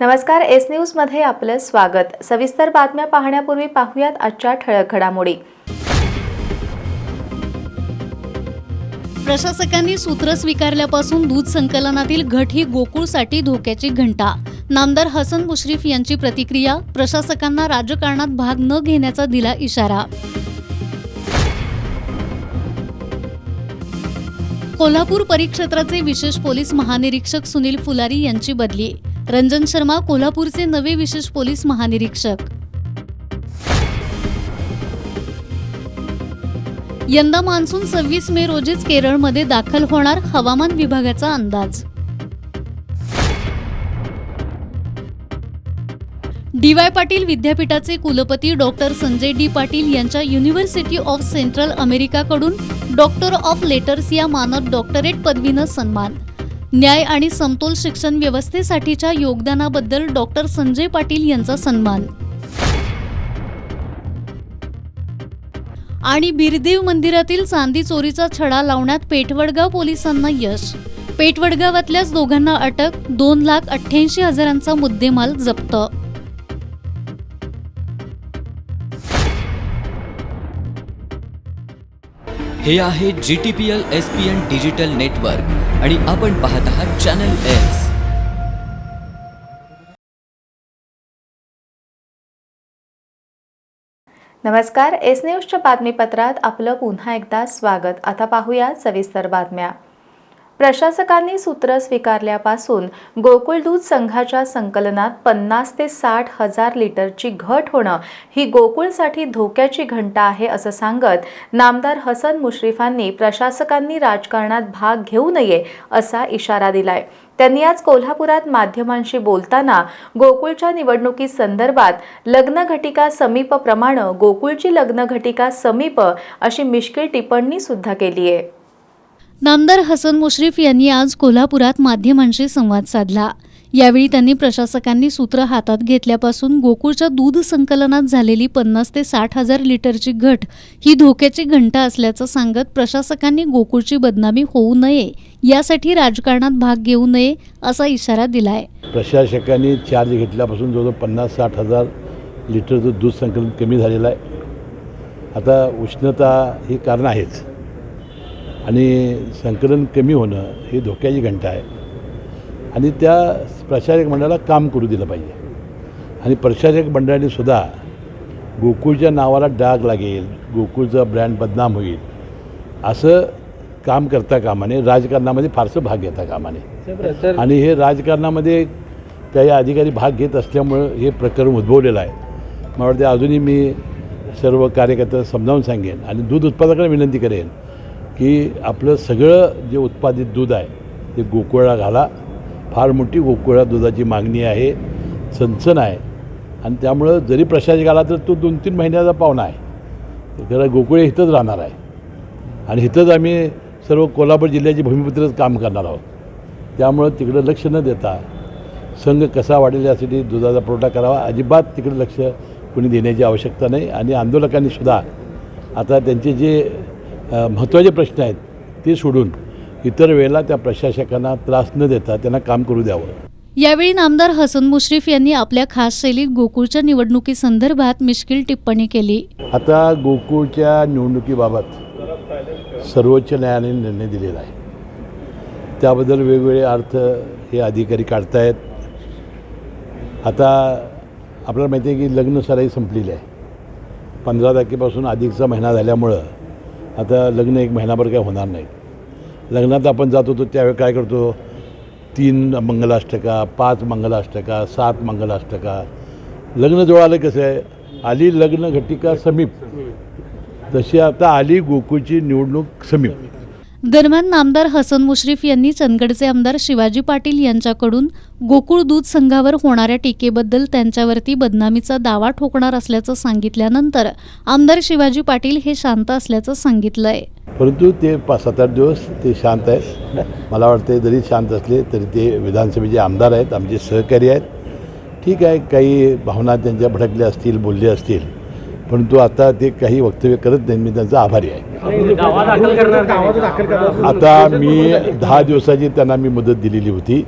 नमस्कार, एस न्यूजमध्ये आपलं स्वागत। सविस्तर बातम्या पाहण्यापूर्वी पाहूयात आजच्या ठळक घडामोडी। प्रशासकांनी सूत्र स्वीकारल्यापासून दूध संकलनातील घट ही गोकुळसाठी धोक्याची घंटा। नामदार हसन मुश्रीफ यांची प्रतिक्रिया, प्रशासकांना राजकारणात भाग न घेण्याचा दिला इशारा। कोल्हापूर परिक्षेत्राचे विशेष पोलीस महानिरीक्षक सुनील फुलारी यांची बदली। रंजन शर्मा कोल्हापूरचे नवे विशेष पोलीस महानिरीक्षक। यंदा मान्सून 26 मे रोजीच केरळमध्ये दाखल होणार, हवामान विभागाचा अंदाज। डी.वाय. पाटील विद्यापीठाचे कुलपती डॉक्टर संजय डी. पाटील यांच्या युनिव्हर्सिटी ऑफ सेंट्रल अमेरिकाकडून डॉक्टर ऑफ लेटर्स या मानद डॉक्टरेट पदवीनं सन्मान। न्याय आणि समतोल शिक्षण व्यवस्थेसाठीच्या योगदानाबद्दल डॉक्टर संजय पाटील यांचा सन्मान। आणि बिरदेव मंदिरातील चांदी चोरीचा छडा लावण्यात पेठवडगाव पोलिसांना यश। पेठवडगावातल्याच दोघांना अटक, 2,88,000चा मुद्देमाल जप्त। हे आहे GTPL SPN डिजिटल नेटवर्क आणि आपण पाहत आहात चॅनल एस। नमस्कार, एस न्यूजच्या बातमीपत्रात आपलं पुन्हा एकदा स्वागत। आता पाहूया सविस्तर बातम्या। प्रशासकांनी सूत्र स्वीकारल्यापासून गोकुळ दूध संघाच्या संकलनात 50 ते 60 हजार लिटरची घट होणं ही गोकुळसाठी धोक्याची घंटा आहे असं सांगत नामदार हसन मुश्रीफांनी प्रशासकांनी राजकारणात भाग घेऊ नये असा इशारा दिलाय। त्यांनी आज कोल्हापुरात माध्यमांशी बोलताना गोकुळच्या निवडणुकीसंदर्भात लग्न घटिका समीप प्रमाणे गोकुळची लग्न घटिका समीप अशी मिश्किल टिप्पणी सुद्धा केली आहे। नामदार हसन मुश्रीफ यांनी आज कोल्हापुरात माध्यमांशी संवाद साधला। यावेळी त्यांनी प्रशासकांनी सूत्र हातात घेतल्यापासून गोकुळच्या दूध संकलनात झालेली 50 ते 60 हजार लिटरची घट ही धोक्याची घंटा असल्याचं सांगत प्रशासकांनी गोकुळची बदनामी होऊ नये यासाठी राजकारणात भाग घेऊ नये असा इशारा दिलाय। प्रशासकांनी चार्ज घेतल्यापासून जवळजवळ 50-60 हजार लिटरचं दूध संकलन कमी झालेलं आहे। आता उष्णता ही कारण आहेच आणि संकलन कमी होणं ही धोक्याची घंटा आहे आणि त्या प्रशासक मंडळाला काम करू दिलं पाहिजे आणि प्रशासक मंडळाने सुद्धा गोकुळच्या नावाला डाग लागेल, गोकुळचा ब्रँड बदनाम होईल असं काम करता कामा नये, राजकारणामध्ये फारसं भाग घेता कामा नये। आणि हे राजकारणामध्ये काही अधिकारी भाग घेत असल्यामुळं हे प्रकरण उद्भवलेलं आहे। मला वाटतं अजूनही मी सर्व कार्यकर्त्यांना समजावून सांगेन आणि दूध उत्पादकांना विनंती करेन की आपलं सगळं जे उत्पादित दूध आहे ते गोकुळला घाला। फार मोठी गोकुळा दुधाची मागणी आहे, सनसन आहे आणि त्यामुळं जरी प्रशासक आला तर तो 2-3 महिन्याचा पाहुणा आहे। खरं गोकुळ इथंच राहणार आहे आणि इथंच आम्ही सर्व कोल्हापूर जिल्ह्याची भूमिपुत्रच काम करणार आहोत। त्यामुळं तिकडं लक्ष न देता संघ कसा वाढेल यासाठी दुधाचा पुरवठा करावा, अजिबात तिकडे लक्ष कोणी देण्याची आवश्यकता नाही। आणि आंदोलकांनी सुद्धा आता त्यांचे जे महत्त्वाचे प्रश्न आहेत ते सोडून इतर वेळेला त्या प्रशासकांना त्रास न देता त्यांना काम करू द्यावं। यावेळी नामदार हसन मुश्रीफ यांनी आपल्या खास शैलीत गोकुळच्या निवडणुकीसंदर्भात मिश्किल टिप्पणी केली। आता गोकुळच्या निवडणुकीबाबत सर्वोच्च न्यायालयाने निर्णय दिलेला आहे, त्याबद्दल वेगवेगळे अर्थ हे अधिकारी काढतायत। आता आपल्याला माहिती आहे की लग्न सराई संपलेली आहे, 15 तारखेपासून अधिकचा महिना झाल्यामुळं आता लग्न 1 महिनाभर काय होणार नाही। लग्नात आपण जात होतो त्यावेळी काय करतो, 3 मंगलाष्टका, 5 मंगलाष्टका, 7 मंगलाष्टका। लग्न जवळ आलं कसं आहे, आली लग्न घटिका समीप, तशी आता आली गोकुळची निवडणूक समीप। दरम्यान नामदार हसन मुश्रीफ यांनी चंदगडचे आमदार शिवाजी पाटील यांच्याकडून गोकुळ दूध संघावर होणाऱ्या टीकेबद्दल त्यांच्यावरती बदनामीचा दावा ठोकणार असल्याचं सांगितल्यानंतर आमदार शिवाजी पाटील हे शांत असल्याचं सांगितलंय। परंतु ते 5-7 दिवस ते शांत आहेत। मला वाटते जरी शांत असले तरी ते विधानसभेचे आमदार आहेत, आमचे सहकारी आहेत। ठीक आहे, काही भावना त्यांच्या भडकल्या असतील, बोलले असतील, परंतु आता ते काही वक्तव्य करत नाही, मी त्यांचा आभारी आहे। आता मी 10 दिवसाची त्यांना मी मुदत दिलेली होती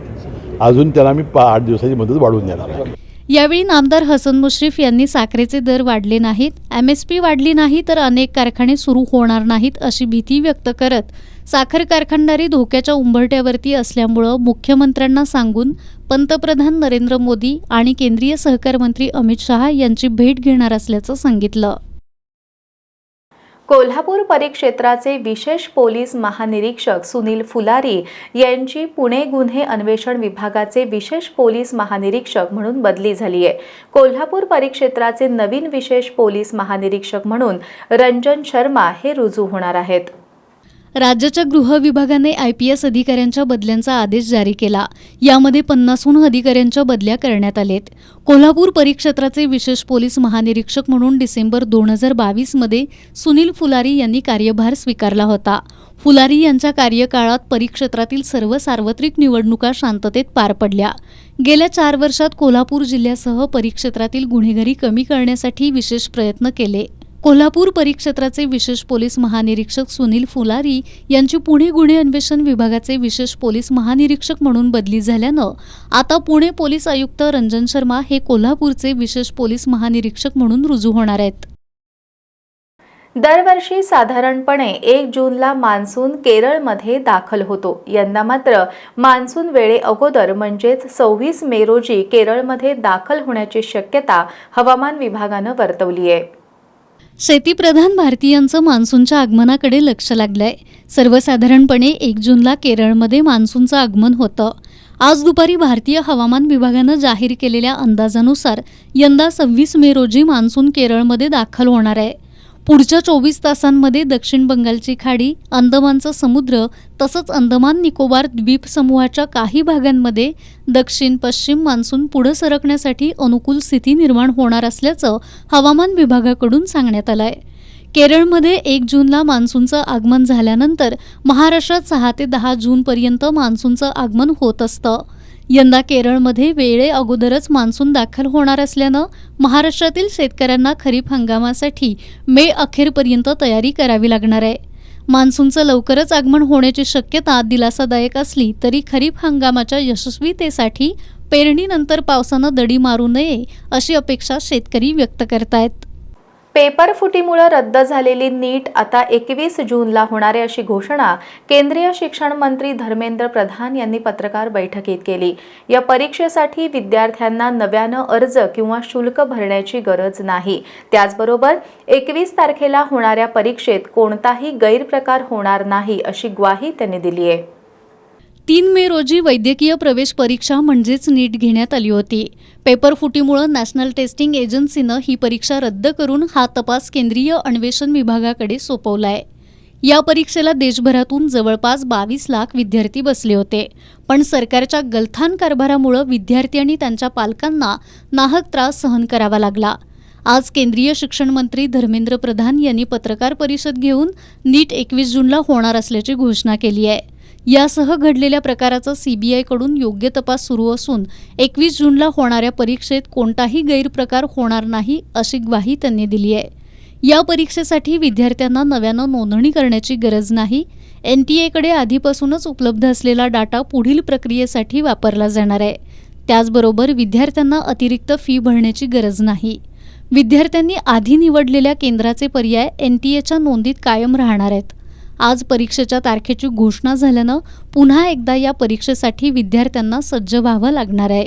अजून त्याला आम्ही 8 दिवसाची मुदत वाढवून देणार आहे. यावेळी नामदार हसन मुश्रीफ यांनी साखरेचे दर वाढले नाहीत, MSP वाढली नाही तर अनेक कारखाने सुरू होणार नाहीत अशी भीती व्यक्त करत साखर कारखानदारी धोक्याच्या उंबरठ्यावरती असल्यामुळं मुख्यमंत्र्यांना सांगून पंतप्रधान नरेंद्र मोदी आणि केंद्रीय सहकार मंत्री अमित शहा यांची भेट घेणार असल्याचं सांगितलं. कोल्हापूर परिक्षेत्राचे विशेष पोलीस महानिरीक्षक सुनील फुलारी यांची पुणे गुन्हे अन्वेषण विभागाचे विशेष पोलीस महानिरीक्षक म्हणून बदली झाली आहे. कोल्हापूर परिक्षेत्राचे नवीन विशेष पोलीस महानिरीक्षक म्हणून रंजन शर्मा हे रुजू होणार आहेत. राज्याच्या गृह विभागाने IPS अधिकाऱ्यांच्या बदल्यांचा आदेश जारी केला. यामध्ये 50हून अधिकाऱ्यांच्या बदल्या करण्यात आलेत. कोल्हापूर परिक्षेत्राचे विशेष पोलीस महानिरीक्षक म्हणून डिसेंबर 2022 मध्ये सुनील फुलारी यांनी कार्यभार स्वीकारला होता. फुलारी यांच्या कार्यकाळात परिक्षेत्रातील सर्व सार्वत्रिक निवडणुका शांततेत पार पडल्या. गेल्या 4 वर्षात कोल्हापूर जिल्ह्यासह परिक्षेत्रातील गुन्हेगारी कमी करण्यासाठी विशेष प्रयत्न केले. कोल्हापूर परिक्षेत्राचे विशेष पोलीस महानिरीक्षक सुनील फुलारी यांची पुणे गुन्हे अन्वेषण विभागाचे विशेष पोलीस महानिरीक्षक म्हणून बदली झाल्यानं आता पुणे पोलीस आयुक्त रंजन शर्मा हे कोल्हापूरचे विशेष पोलीस महानिरीक्षक म्हणून रुजू होणार आहेत. दरवर्षी साधारणपणे 1 जूनला मान्सून केरळमध्ये दाखल होतो. यंदा मात्र मान्सून वेळे अगोदर म्हणजेच 26 मे रोजी केरळमध्ये दाखल होण्याची शक्यता हवामान विभागानं वर्तवली आहे. शेतीप्रधान भारतीयांचं मान्सूनच्या आगमनाकडे लक्ष लागलंय. सर्वसाधारणपणे 1 जूनला केरळमध्ये मान्सूनचं आगमन होतं. आज दुपारी भारतीय हवामान विभागानं जाहीर केलेल्या अंदाजानुसार यंदा 26 मे रोजी मान्सून केरळमध्ये दाखल होणार आहे. पुढच्या 24 तासांमध्ये दक्षिण बंगालची खाडी, अंदमानचा समुद्र तसंच अंदमान निकोबार द्वीपसमूहाच्या काही भागांमध्ये दक्षिण पश्चिम मान्सून पुढे सरकण्यासाठी अनुकूल स्थिती निर्माण होणार असल्याचं हवामान विभागाकडून सांगण्यात आलंय. केरळमध्ये 1 जूनला मान्सूनचं आगमन झाल्यानंतर महाराष्ट्रात 6 ते 10 जूनपर्यंत मान्सूनचं आगमन होत असतं. यंदा केरळमध्ये वेळे अगोदरच मान्सून दाखल होणार असल्यानं महाराष्ट्रातील शेतकऱ्यांना खरीप हंगामासाठी मे अखेरपर्यंत तयारी करावी लागणार आहे. मान्सूनचं लवकरच आगमन होण्याची शक्यता दिलासादायक असली तरी खरीप हंगामाच्या यशस्वीतेसाठी पेरणीनंतर पावसानं दडी मारू नये अशी अपेक्षा शेतकरी व्यक्त करतायत. पेपर फुटीमुळे रद्द झालेली नीट आता 21 जूनला होणार आहे अशी घोषणा केंद्रीय शिक्षण मंत्री धर्मेंद्र प्रधान यांनी पत्रकार बैठकीत केली. या परीक्षेसाठी विद्यार्थ्यांना नव्यानं अर्ज किंवा शुल्क भरण्याची गरज नाही. त्याचबरोबर 21 तारखेला होणाऱ्या परीक्षेत कोणताही गैरप्रकार होणार नाही अशी ग्वाही त्यांनी दिली आहे. 3 मे रोजी वैद्यकीय प्रवेश परीक्षा म्हणजेच नीट घेण्यात आली होती. पेपर फुटीमुळे नॅशनल टेस्टिंग एजन्सीनं ही परीक्षा रद्द करून हा तपास केंद्रीय अन्वेषण विभागाकडे सोपवलाय. या परीक्षेला देशभरातून जवळपास 22 लाख विद्यार्थी बसले होते. पण सरकारच्या गलथान कारभारामुळे विद्यार्थी आणि त्यांच्या पालकांना नाहक त्रास सहन करावा लागला. आज केंद्रीय शिक्षण मंत्री धर्मेंद्र प्रधान यांनी पत्रकार परिषद घेऊन नीट 21 जूनला होणार असल्याची घोषणा केली आहे. यासह घडलेल्या प्रकाराचा CBI-कडून योग्य तपास सुरू असून 21 जूनला होणाऱ्या परीक्षेत कोणताही गैरप्रकार होणार नाही अशी ग्वाही त्यांनी दिली आहे. या परीक्षेसाठी विद्यार्थ्यांना नव्यानं नोंदणी करण्याची गरज नाही. NTA-कडे आधीपासूनच उपलब्ध असलेला डाटा पुढील प्रक्रियेसाठी वापरला जाणार आहे. त्याचबरोबर विद्यार्थ्यांना अतिरिक्त फी भरण्याची गरज नाही. विद्यार्थ्यांनी आधी निवडलेल्या केंद्राचे पर्याय NTA-च्या नोंदीत कायम राहणार आहेत. आज परीक्षेच्या तारखेची घोषणा झाल्यानं पुन्हा एकदा या परीक्षेसाठी विद्यार्थ्यांना सज्ज व्हावं लागणार आहे.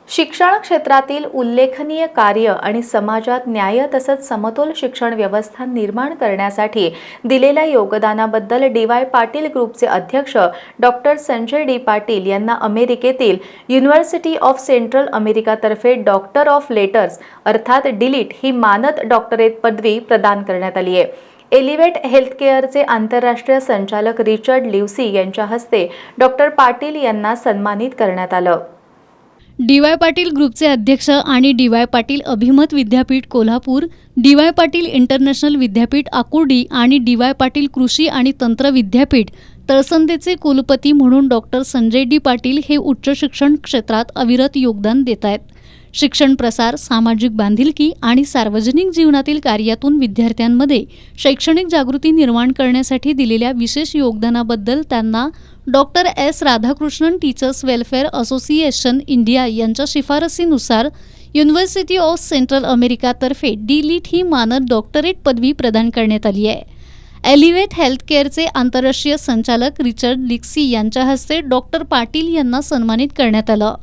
शिक्षण क्षेत्रातील उल्लेखनीय कार्य आणि समाजात न्याय तसंच समतोल शिक्षण व्यवस्था निर्माण करण्यासाठी दिलेल्या योगदानाबद्दल DY पाटील ग्रुपचे अध्यक्ष डॉक्टर संजय D. पाटील यांना अमेरिकेतील युनिव्हर्सिटी ऑफ सेंट्रल अमेरिकातर्फे डॉक्टर ऑफ लेटर्स अर्थात DLIT ही मानद डॉक्टरेट पदवी प्रदान करण्यात आली आहे. एलिव्हेट हेल्थकेअरचे आंतरराष्ट्रीय संचालक रिचर्ड लिव्सी यांच्या हस्ते डॉक्टर पाटील यांना सन्मानित करण्यात आलं. DY पाटील ग्रुपचे अध्यक्ष आणि DY पाटील अभिमत विद्यापीठ कोल्हापूर, DY पाटील इंटरनॅशनल विद्यापीठ आकुर्डी आणि DY पाटील कृषी आणि तंत्र विद्यापीठ तळसंदेचे कुलपती म्हणून डॉक्टर संजय D. पाटील हे उच्च शिक्षण क्षेत्रात अविरत योगदान देत आहेत. शिक्षण प्रसार, सामाजिक बांधिलकी आणि सार्वजनिक जीवनातील कार्यातून विद्यार्थ्यांमध्ये शैक्षणिक जागृती निर्माण करण्यासाठी दिलेल्या विशेष योगदानाबद्दल त्यांना doctor S Radhakrishnan teachers welfare association India यांच्या शिफारसीनुसार युनिव्हर्सिटी ऑफ सेंट्रल अमेरिकातर्फे डी.लिट ही मानद डॉक्टरेट पदवी प्रदान करण्यात आली आहे. एलिव्हेट हेल्थकेअरचे आंतरराष्ट्रीय संचालक रिचर्ड लिक्सी यांच्या हस्ते डॉक्टर पाटील यांना सन्मानित करण्यात आलं.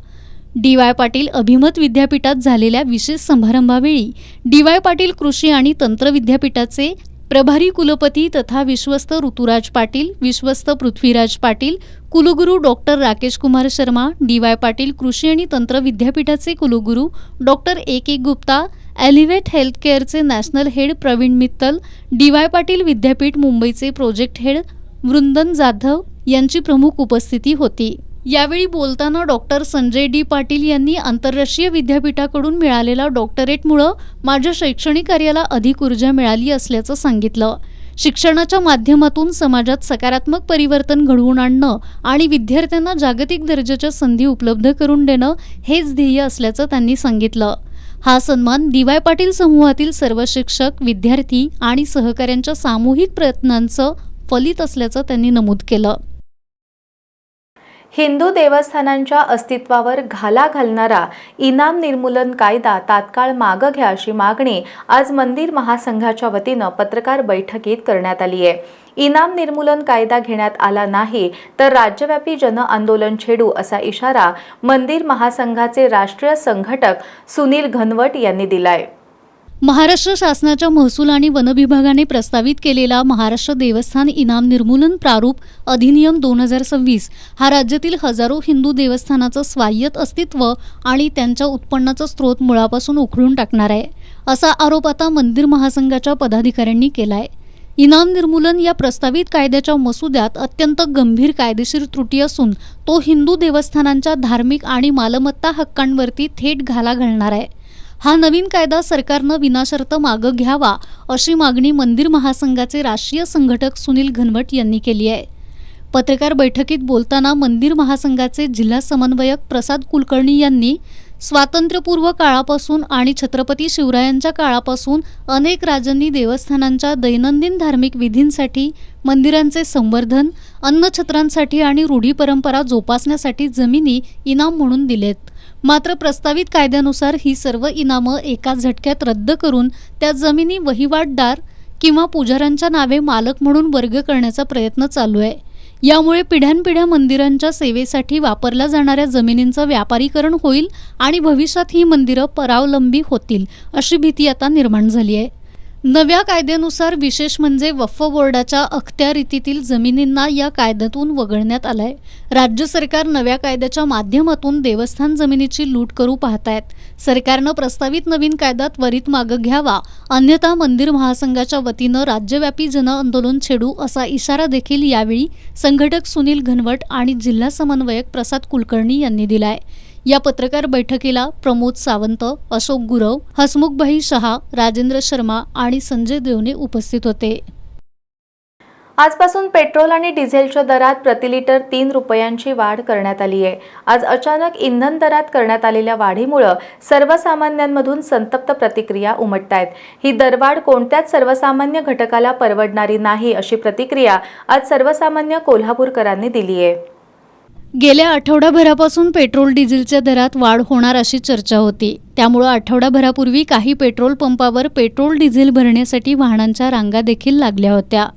डी.वाय. पाटील अभिमत विद्यापीठात झालेल्या विशेष समारंभावेळी डी.वाय. पाटील कृषी आणि तंत्र विद्यापीठाचे प्रभारी कुलपती तथा विश्वस्त ऋतुराज पाटील, विश्वस्त पृथ्वीराज पाटील, कुलगुरू डॉक्टर राकेश कुमार शर्मा, डी.वाय. पाटील कृषी आणि तंत्र विद्यापीठाचे कुलगुरू डॉक्टर ए.के. गुप्ता, एलिव्हेट हेल्थकेअरचे national head Pravin Mittal, D Y. Patil विद्यापीठ मुंबईचे प्रोजेक्ट हेड वृंदन जाधव यांची प्रमुख उपस्थिती होती. यावेळी बोलताना डॉक्टर संजय डी. पाटील यांनी आंतरराष्ट्रीय विद्यापीठाकडून मिळालेल्या डॉक्टरेटमुळं माझ्या शैक्षणिक कार्याला अधिक ऊर्जा मिळाली असल्याचं सांगितलं. शिक्षणाच्या माध्यमातून समाजात सकारात्मक परिवर्तन घडवून आणणं आणि विद्यार्थ्यांना जागतिक दर्जाच्या संधी उपलब्ध करून देणं हेच ध्येय असल्याचं त्यांनी सांगितलं. हा सन्मान डी.वाय. पाटील समूहातील सर्व शिक्षक, विद्यार्थी आणि सहकाऱ्यांच्या सामूहिक प्रयत्नांचं फलित असल्याचं त्यांनी नमूद केलं. हिंदू देवस्थानांच्या अस्तित्वावर घाला घालणारा इनाम निर्मूलन कायदा तात्काळ मागं घ्या अशी मागणी आज मंदिर महासंघाच्या वतीनं पत्रकार बैठकीत करण्यात आली आहे. इनाम निर्मूलन कायदा घेण्यात आला नाही तर राज्यव्यापी जनआंदोलन छेडू असा इशारा मंदिर महासंघाचे राष्ट्रीय संघटक सुनील घनवट यांनी दिलाय. महाराष्ट्र शासनाच्या महसूल आणि वन विभागाने प्रस्तावित केलेला महाराष्ट्र देवस्थान इनाम निर्मूलन प्रारूप अधिनियम 2026 हा राज्यातील हजारो हिंदू देवस्थानाचं स्वायत्त अस्तित्व आणि त्यांच्या उत्पन्नाचा स्रोत मुळापासून उखडून टाकणार आहे, असा आरोप आता मंदिर महासंघाच्या पदाधिकाऱ्यांनी केलाय. इनाम निर्मूलन या प्रस्तावित कायद्याच्या मसुद्यात अत्यंत गंभीर कायदेशीर त्रुटी असून तो हिंदू देवस्थानांच्या धार्मिक आणि मालमत्ता हक्कांवरती थेट घाला घालणार आहे. हा नवीन कायदा सरकारनं विनाशर्त मागं घ्यावा अशी मागणी मंदिर महासंघाचे राष्ट्रीय संघटक सुनील घनवट यांनी केली आहे. पत्रकार बैठकीत बोलताना मंदिर महासंघाचे जिल्हा समन्वयक प्रसाद कुलकर्णी यांनी स्वातंत्र्यपूर्व काळापासून आणि छत्रपती शिवरायांच्या काळापासून अनेक राजांनी देवस्थानांच्या दैनंदिन धार्मिक विधींसाठी, मंदिरांचे संवर्धन, अन्नछत्रांसाठी आणि रूढी परंपरा जोपासण्यासाठी जमिनी इनाम म्हणून दिलेत. मात्र प्रस्तावित कायद्यानुसार ही सर्व इनामं एका झटक्यात रद्द करून त्या जमिनी वहिवाटदार किंवा पुजाऱ्यांच्या नावे मालक म्हणून वर्ग करण्याचा प्रयत्न चालू आहे. यामुळे पिढ्यानपिढ्या मंदिरांच्या सेवेसाठी वापरल्या जाणाऱ्या जमिनींचं व्यापारीकरण होईल आणि भविष्यात ही मंदिरं परावलंबी होतील अशी भीती आता निर्माण झाली आहे. नव्या कायद्यानुसार विशेष म्हणजे वक्फ बोर्डाच्या अखत्यारीतील जमिनींना या कायद्यातून वगळण्यात आलंय. राज्य सरकार नव्या कायद्याच्या माध्यमातून देवस्थान जमिनीची लूट करू पाहतायत. सरकारनं प्रस्तावित नवीन कायदा त्वरित मागं घ्यावा, अन्यथा मंदिर महासंघाच्या वतीनं राज्यव्यापी जनआंदोलन छेडू असा इशारा देखील यावेळी संघटक सुनील घनवट आणि जिल्हा समन्वयक प्रसाद कुलकर्णी यांनी दिलाय. या पत्रकार बैठकीला प्रमोद सावंत, अशोक गुरव, हसमुखभाई शहा, राजेंद्र शर्मा आणि संजय देवणे उपस्थित होते. आजपासून पेट्रोल आणि डिझेलच्या दरात प्रति लिटर 3 रुपयांची वाढ करण्यात आली आहे. आज अचानक इंधन दरात करण्यात आलेल्या वाढीमुळे सर्वसामान्यांमधून संतप्त प्रतिक्रिया उमटतायत. ही दरवाढ कोणत्याच सर्वसामान्य घटकाला परवडणारी नाही अशी प्रतिक्रिया आज सर्वसामान्य कोल्हापूरकरांनी दिली आहे. गेल्या आठवडाभरापासून पेट्रोल डिझेलच्या दरात वाढ होणार अशी चर्चा होती. त्यामुळे आठवडाभरापूर्वी काही पेट्रोल पंपावर पेट्रोल डिझेल भरण्यासाठी वाहनांच्या रांगा देखील लागल्या होत्या.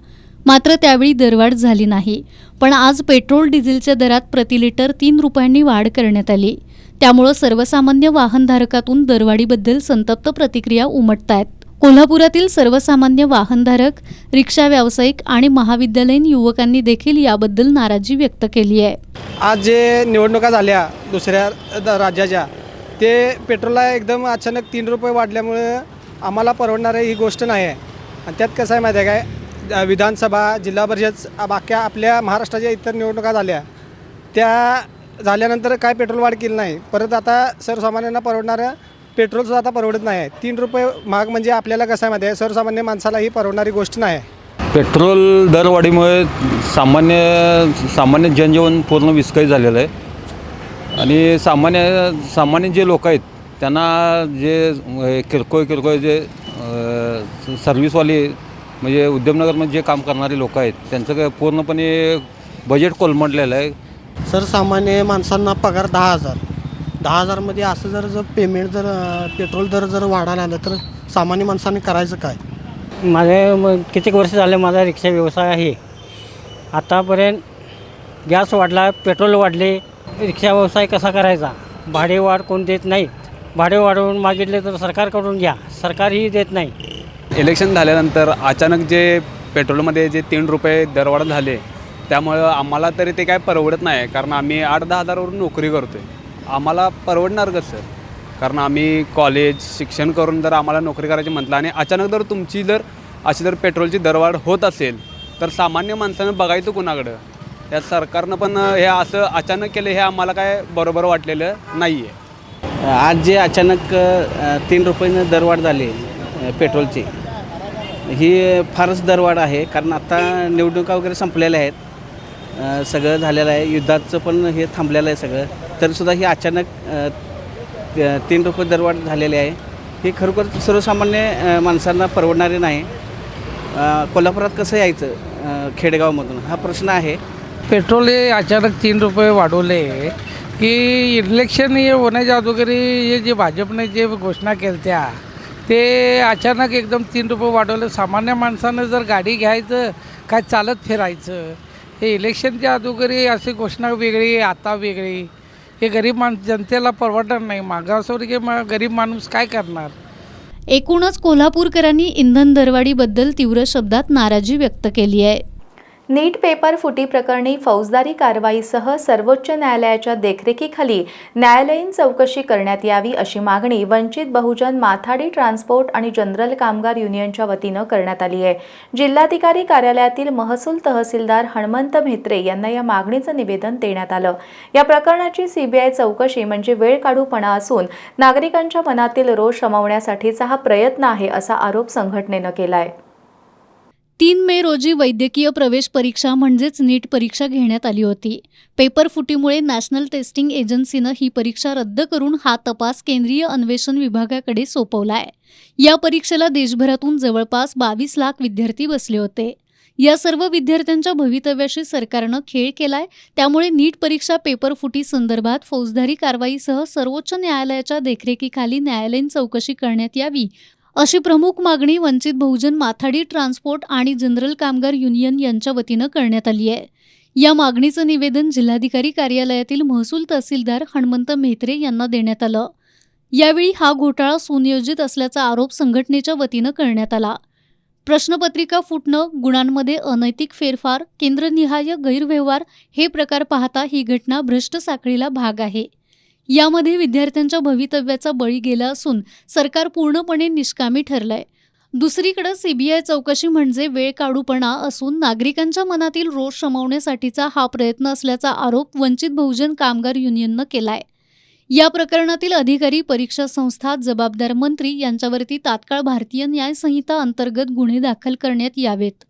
मात्र त्यावेळी दरवाढ झाली नाही. पण आज पेट्रोल डिझेलच्या दरात प्रति लिटर 3 रुपयांनी वाढ करण्यात आली. त्यामुळे सर्वसामान्य वाहनधारकातून दरवाढीबद्दल संतप्त प्रतिक्रिया उमटतायत. कोल्हापुरातील सर्वसामान्य वाहनधारक, रिक्षा व्यावसायिक आणि महाविद्यालयीन युवकांनी देखील याबद्दल नाराजी व्यक्त केली आहे. आज जे निवडणुका झाल्या दुसऱ्या राज्याच्या, ते पेट्रोलला एकदम अचानक 3 रुपये वाढल्यामुळे आम्हाला परवडणार ही गोष्ट नाही आहे. आणि त्यात कसं आहे माहिती आहे काय, विधानसभा, जिल्हा परिषद, बाकी आपल्या महाराष्ट्राच्या इतर निवडणुका झाल्या, त्या झाल्यानंतर काय पेट्रोल वाढ केली नाही. परत आता सर्वसामान्यांना परवडणारं पेट्रोलचं आता परवडत नाही आहे. 3 रुपये महाग म्हणजे आपल्याला कसं आहे माहिती आहे, सर्वसामान्य माणसाला ही परवडणारी गोष्ट नाही आहे. पेट्रोल दरवाढीमुळे सामान्य जनजीवन पूर्ण विस्कळीत झालेलं आहे. आणि सामान्य जे लोक आहेत त्यांना जे किरकोळ जे सर्व्हिसवाले म्हणजे उद्यमनगरमध्ये जे काम करणारे लोक आहेत त्यांचं पूर्णपणे बजेट कोलमडलेलं आहे. सर्वसामान्य माणसांना पगार 10,000. 10,000मध्ये असं जर पेमेंट पेट्रोल दर जर वाढायला आलं तर सामान्य माणसाने करायचं काय? कित्येक वर्ष झाले माझा रिक्षा व्यवसाय आहे. आतापर्यंत गॅस वाढला, पेट्रोल वाढले, रिक्षा व्यवसाय कसा करायचा? भाडे वाढ कोण देत नाहीत. भाडे वाढवून मागितले तर सरकारकडून घ्या, सरकारही देत नाही. इलेक्शन झाल्यानंतर अचानक जे पेट्रोलमध्ये जे 3 रुपये दरवाढ झाले त्यामुळं आम्हाला तरी ते काय परवडत नाही, कारण आम्ही 8-10 हजारावरून नोकरी करतो आहे. आम्हाला परवडणार कसं? कारण आम्ही कॉलेज शिक्षण करून जर आम्हाला नोकरी करायची म्हटलं आणि अचानक जर तुमची अशी जर पेट्रोलची दरवाढ होत असेल तर सामान्य माणसानं बघायचं कुणाकडं? या सरकारनं पण हे असं अचानक केलं हे आम्हाला काय बरोबर वाटलेलं नाही आहे. आज जे अचानक 3 रुपयानं दरवाढ झाली पेट्रोलची, ही फारच दरवाढ आहे. कारण आता निवडणुका वगैरे संपलेल्या आहेत, सगळं झालेलं आहे, युद्धाचं पण हे थांबलेलं आहे सगळं. तरीसुद्धा ही अचानक 3 रुपये दरवाढ झालेली आहे. हे खरोखर सर्वसामान्य माणसांना परवडणारे नाही. कोल्हापुरात कसं यायचं खेडेगावमधून हा प्रश्न आहे. पेट्रोल हे अचानक 3 रुपये वाढवले की इलेक्शन हे होण्याच्या अगोदर हे जे भाजपने जे घोषणा केल्या ते अचानक एकदम 3 रुपये वाढवले. सामान्य माणसानं जर गाडी घ्यायचं काय चालत फिरायचं, हे इलेक्शनच्या अगोदर अशी घोषणा वेगळी, आता वेगळी. हे गरीब जनतेला परवडणार नाही. मागासवर्गीय गरीब माणूस काय करणार? एकूणच कोल्हापूरकरांनी इंधन दरवाढीबद्दल तीव्र शब्दात नाराजी व्यक्त केली आहे. नीट पेपर फुटी प्रकरणी फौजदारी कारवाईसह सर्वोच्च न्यायालयाच्या देखरेखीखाली न्यायालयीन चौकशी करण्यात यावी अशी मागणी वंचित बहुजन माथाडी ट्रान्सपोर्ट आणि जनरल कामगार युनियनच्या वतीनं करण्यात आली आहे. जिल्हाधिकारी कार्यालयातील महसूल तहसीलदार हणमंत म्हेत्रे यांना या मागणीचं निवेदन देण्यात आलं. या प्रकरणाची सीबीआय चौकशी म्हणजे वेळ काढूपणा असून नागरिकांच्या मनातील रोष शमवण्यासाठीचा हा प्रयत्न आहे असा आरोप संघटनेनं केला आहे. 3 मे रोजी वैद्यकीय प्रवेश परीक्षा म्हणजेच नीट परीक्षा घेण्यात आली होती. पेपर फुटीमुळे नॅशनल टेस्टिंग एजन्सीनं ही परीक्षा रद्द करून हा तपास केंद्रीय अन्वेषण विभागाकडे सोपवलाय. या परीक्षेला देशभरातून जवळपास 22 लाख विद्यार्थी बसले होते. या सर्व विद्यार्थ्यांच्या भवितव्याशी सरकारनं खेळ केलाय. त्यामुळे नीट परीक्षा पेपर फुटी संदर्भात फौजदारी कारवाईसह सर्वोच्च न्यायालयाच्या देखरेखीखाली न्यायालयीन चौकशी करण्यात यावी अशी प्रमुख मागणी वंचित बहुजन माथाडी ट्रान्सपोर्ट आणि जनरल कामगार युनियन यांच्या वतीनं करण्यात आली आहे. या मागणीचं निवेदन जिल्हाधिकारी कार्यालयातील महसूल तहसीलदार हणमंत म्हेत्रे यांना देण्यात आलं. यावेळी हा घोटाळा सुनियोजित असल्याचा आरोप संघटनेच्या वतीनं करण्यात आला. प्रश्नपत्रिका फुटणं, गुणांमध्ये अनैतिक फेरफार, केंद्रनिहाय गैरव्यवहार हे प्रकार पाहता ही घटना भ्रष्ट साखळीला भाग आहे. यामध्ये विद्यार्थ्यांच्या भवितव्याचा बळी गेला असून सरकार पूर्णपणे निष्कामी ठरलंय. दुसरीकडे सीबीआय चौकशी म्हणजे वेळ काढूपणा असून नागरिकांच्या मनातील रोष शमवण्यासाठीचा हा प्रयत्न असल्याचा आरोप वंचित बहुजन कामगार युनियननं केलाय. या प्रकरणातील अधिकारी, परीक्षा संस्था, जबाबदार मंत्री यांच्यावरती तात्काळ भारतीय न्याय संहिता अंतर्गत गुन्हे दाखल करण्यात यावेत.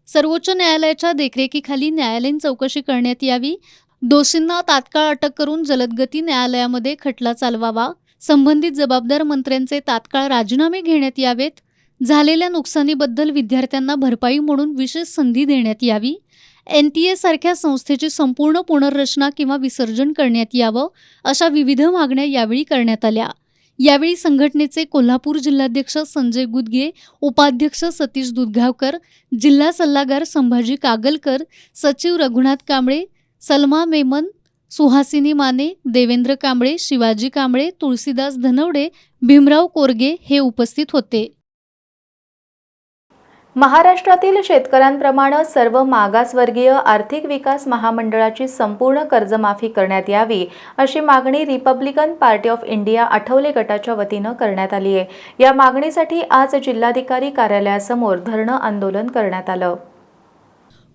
सर्वोच्च न्यायालयाच्या देखरेखीखाली न्यायालयीन चौकशी करण्यात यावी. दोषींना तात्काळ अटक करून जलदगती न्यायालयामध्ये खटला चालवावा. संबंधित जबाबदार मंत्र्यांचे तात्काळ राजीनामे घेण्यात यावेत. झालेल्या नुकसानीबद्दल विद्यार्थ्यांना भरपाई म्हणून विशेष संधी देण्यात यावी. NTA सारख्या संस्थेची संपूर्ण पुनर्रचना किंवा विसर्जन करण्यात यावं अशा विविध मागण्या यावेळी करण्यात आल्या. यावेळी संघटनेचे कोल्हापूर जिल्हाध्यक्ष संजय गुदगे, उपाध्यक्ष सतीश दुधगावकर, जिल्हा सल्लागार संभाजी कागलकर, सचिव रघुनाथ कांबळे, सलमा मेमन, सुहासिनी माने, देवेंद्र कांबळे, शिवाजी कांबळे, तुळशीदास धनवडे, भीमराव कोरगे हे उपस्थित होते. महाराष्ट्रातील शेतकऱ्यांप्रमाणे सर्व मागासवर्गीय आर्थिक विकास महामंडळाची संपूर्ण कर्जमाफी करण्यात यावी अशी मागणी Republican party of India Athawale गटाच्या वतीनं करण्यात आली आहे. या मागणीसाठी आज जिल्हाधिकारी कार्यालयासमोर धरणं आंदोलन करण्यात आलं.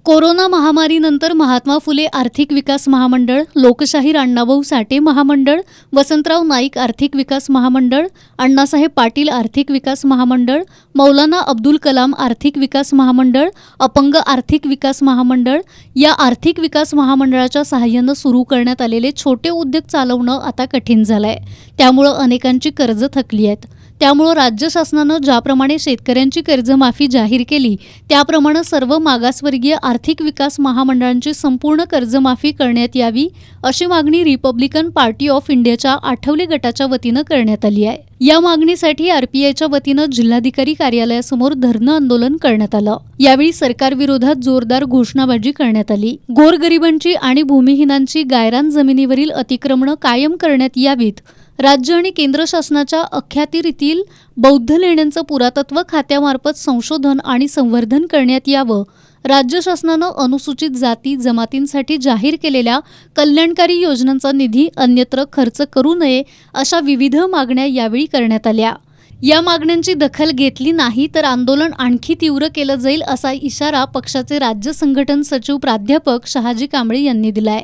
कोरोना महामारीनंतर महात्मा फुले आर्थिक विकास महामंडळ, लोकशाहीर अण्णाभाऊ साठे महामंडळ, वसंतराव नाईक आर्थिक विकास महामंडळ, अण्णासाहेब पाटील आर्थिक विकास महामंडळ, मौलाना अब्दुल कलाम आर्थिक विकास महामंडळ, अपंग आर्थिक विकास महामंडळ या आर्थिक विकास महामंडळाच्या सहाय्यानं सुरू करण्यात आलेले छोटे उद्योग चालवणं आता कठीण झालंय. त्यामुळं अनेकांची कर्ज थकली आहेत. त्यामुळं राज्य शासनानं ज्याप्रमाणे शेतकऱ्यांची कर्जमाफी जाहीर केली त्याप्रमाणे सर्व मागासवर्गीय आर्थिक विकास महामंडळांची संपूर्ण कर्जमाफी करण्यात यावी अशी मागणी रिपब्लिकन पार्टी ऑफ इंडियाच्या आठवले गटाच्या वतीनं करण्यात आली आहे। या मागणीसाठी आरपीआयच्या वतीनं जिल्हाधिकारी कार्यालयासमोर धरणं आंदोलन करण्यात आलं। यावेळी सरकारविरोधात जोरदार घोषणाबाजी करण्यात आली। गोरगरिबांची आणि भूमिहीनांची गायरान जमिनीवरील अतिक्रमणं कायम करण्यात यावीत। राज्य आणि केंद्र शासनाच्या अखत्यारीतील बौद्ध लेण्यांचं पुरातत्व खात्यामार्फत संशोधन आणि संवर्धन करण्यात यावं। राज्य शासनानं अनुसूचित जाती जमातींसाठी जाहीर केलेल्या कल्याणकारी योजनांचा निधी अन्यत्र खर्च करू नये अशा विविध मागण्या यावेळी करण्यात आल्या। या मागण्यांची दखल घेतली नाही तर आंदोलन आणखी तीव्र केलं जाईल असा इशारा पक्षाचे राज्य संघटन सचिव प्राध्यापक शहाजी कांबळे यांनी दिलाय।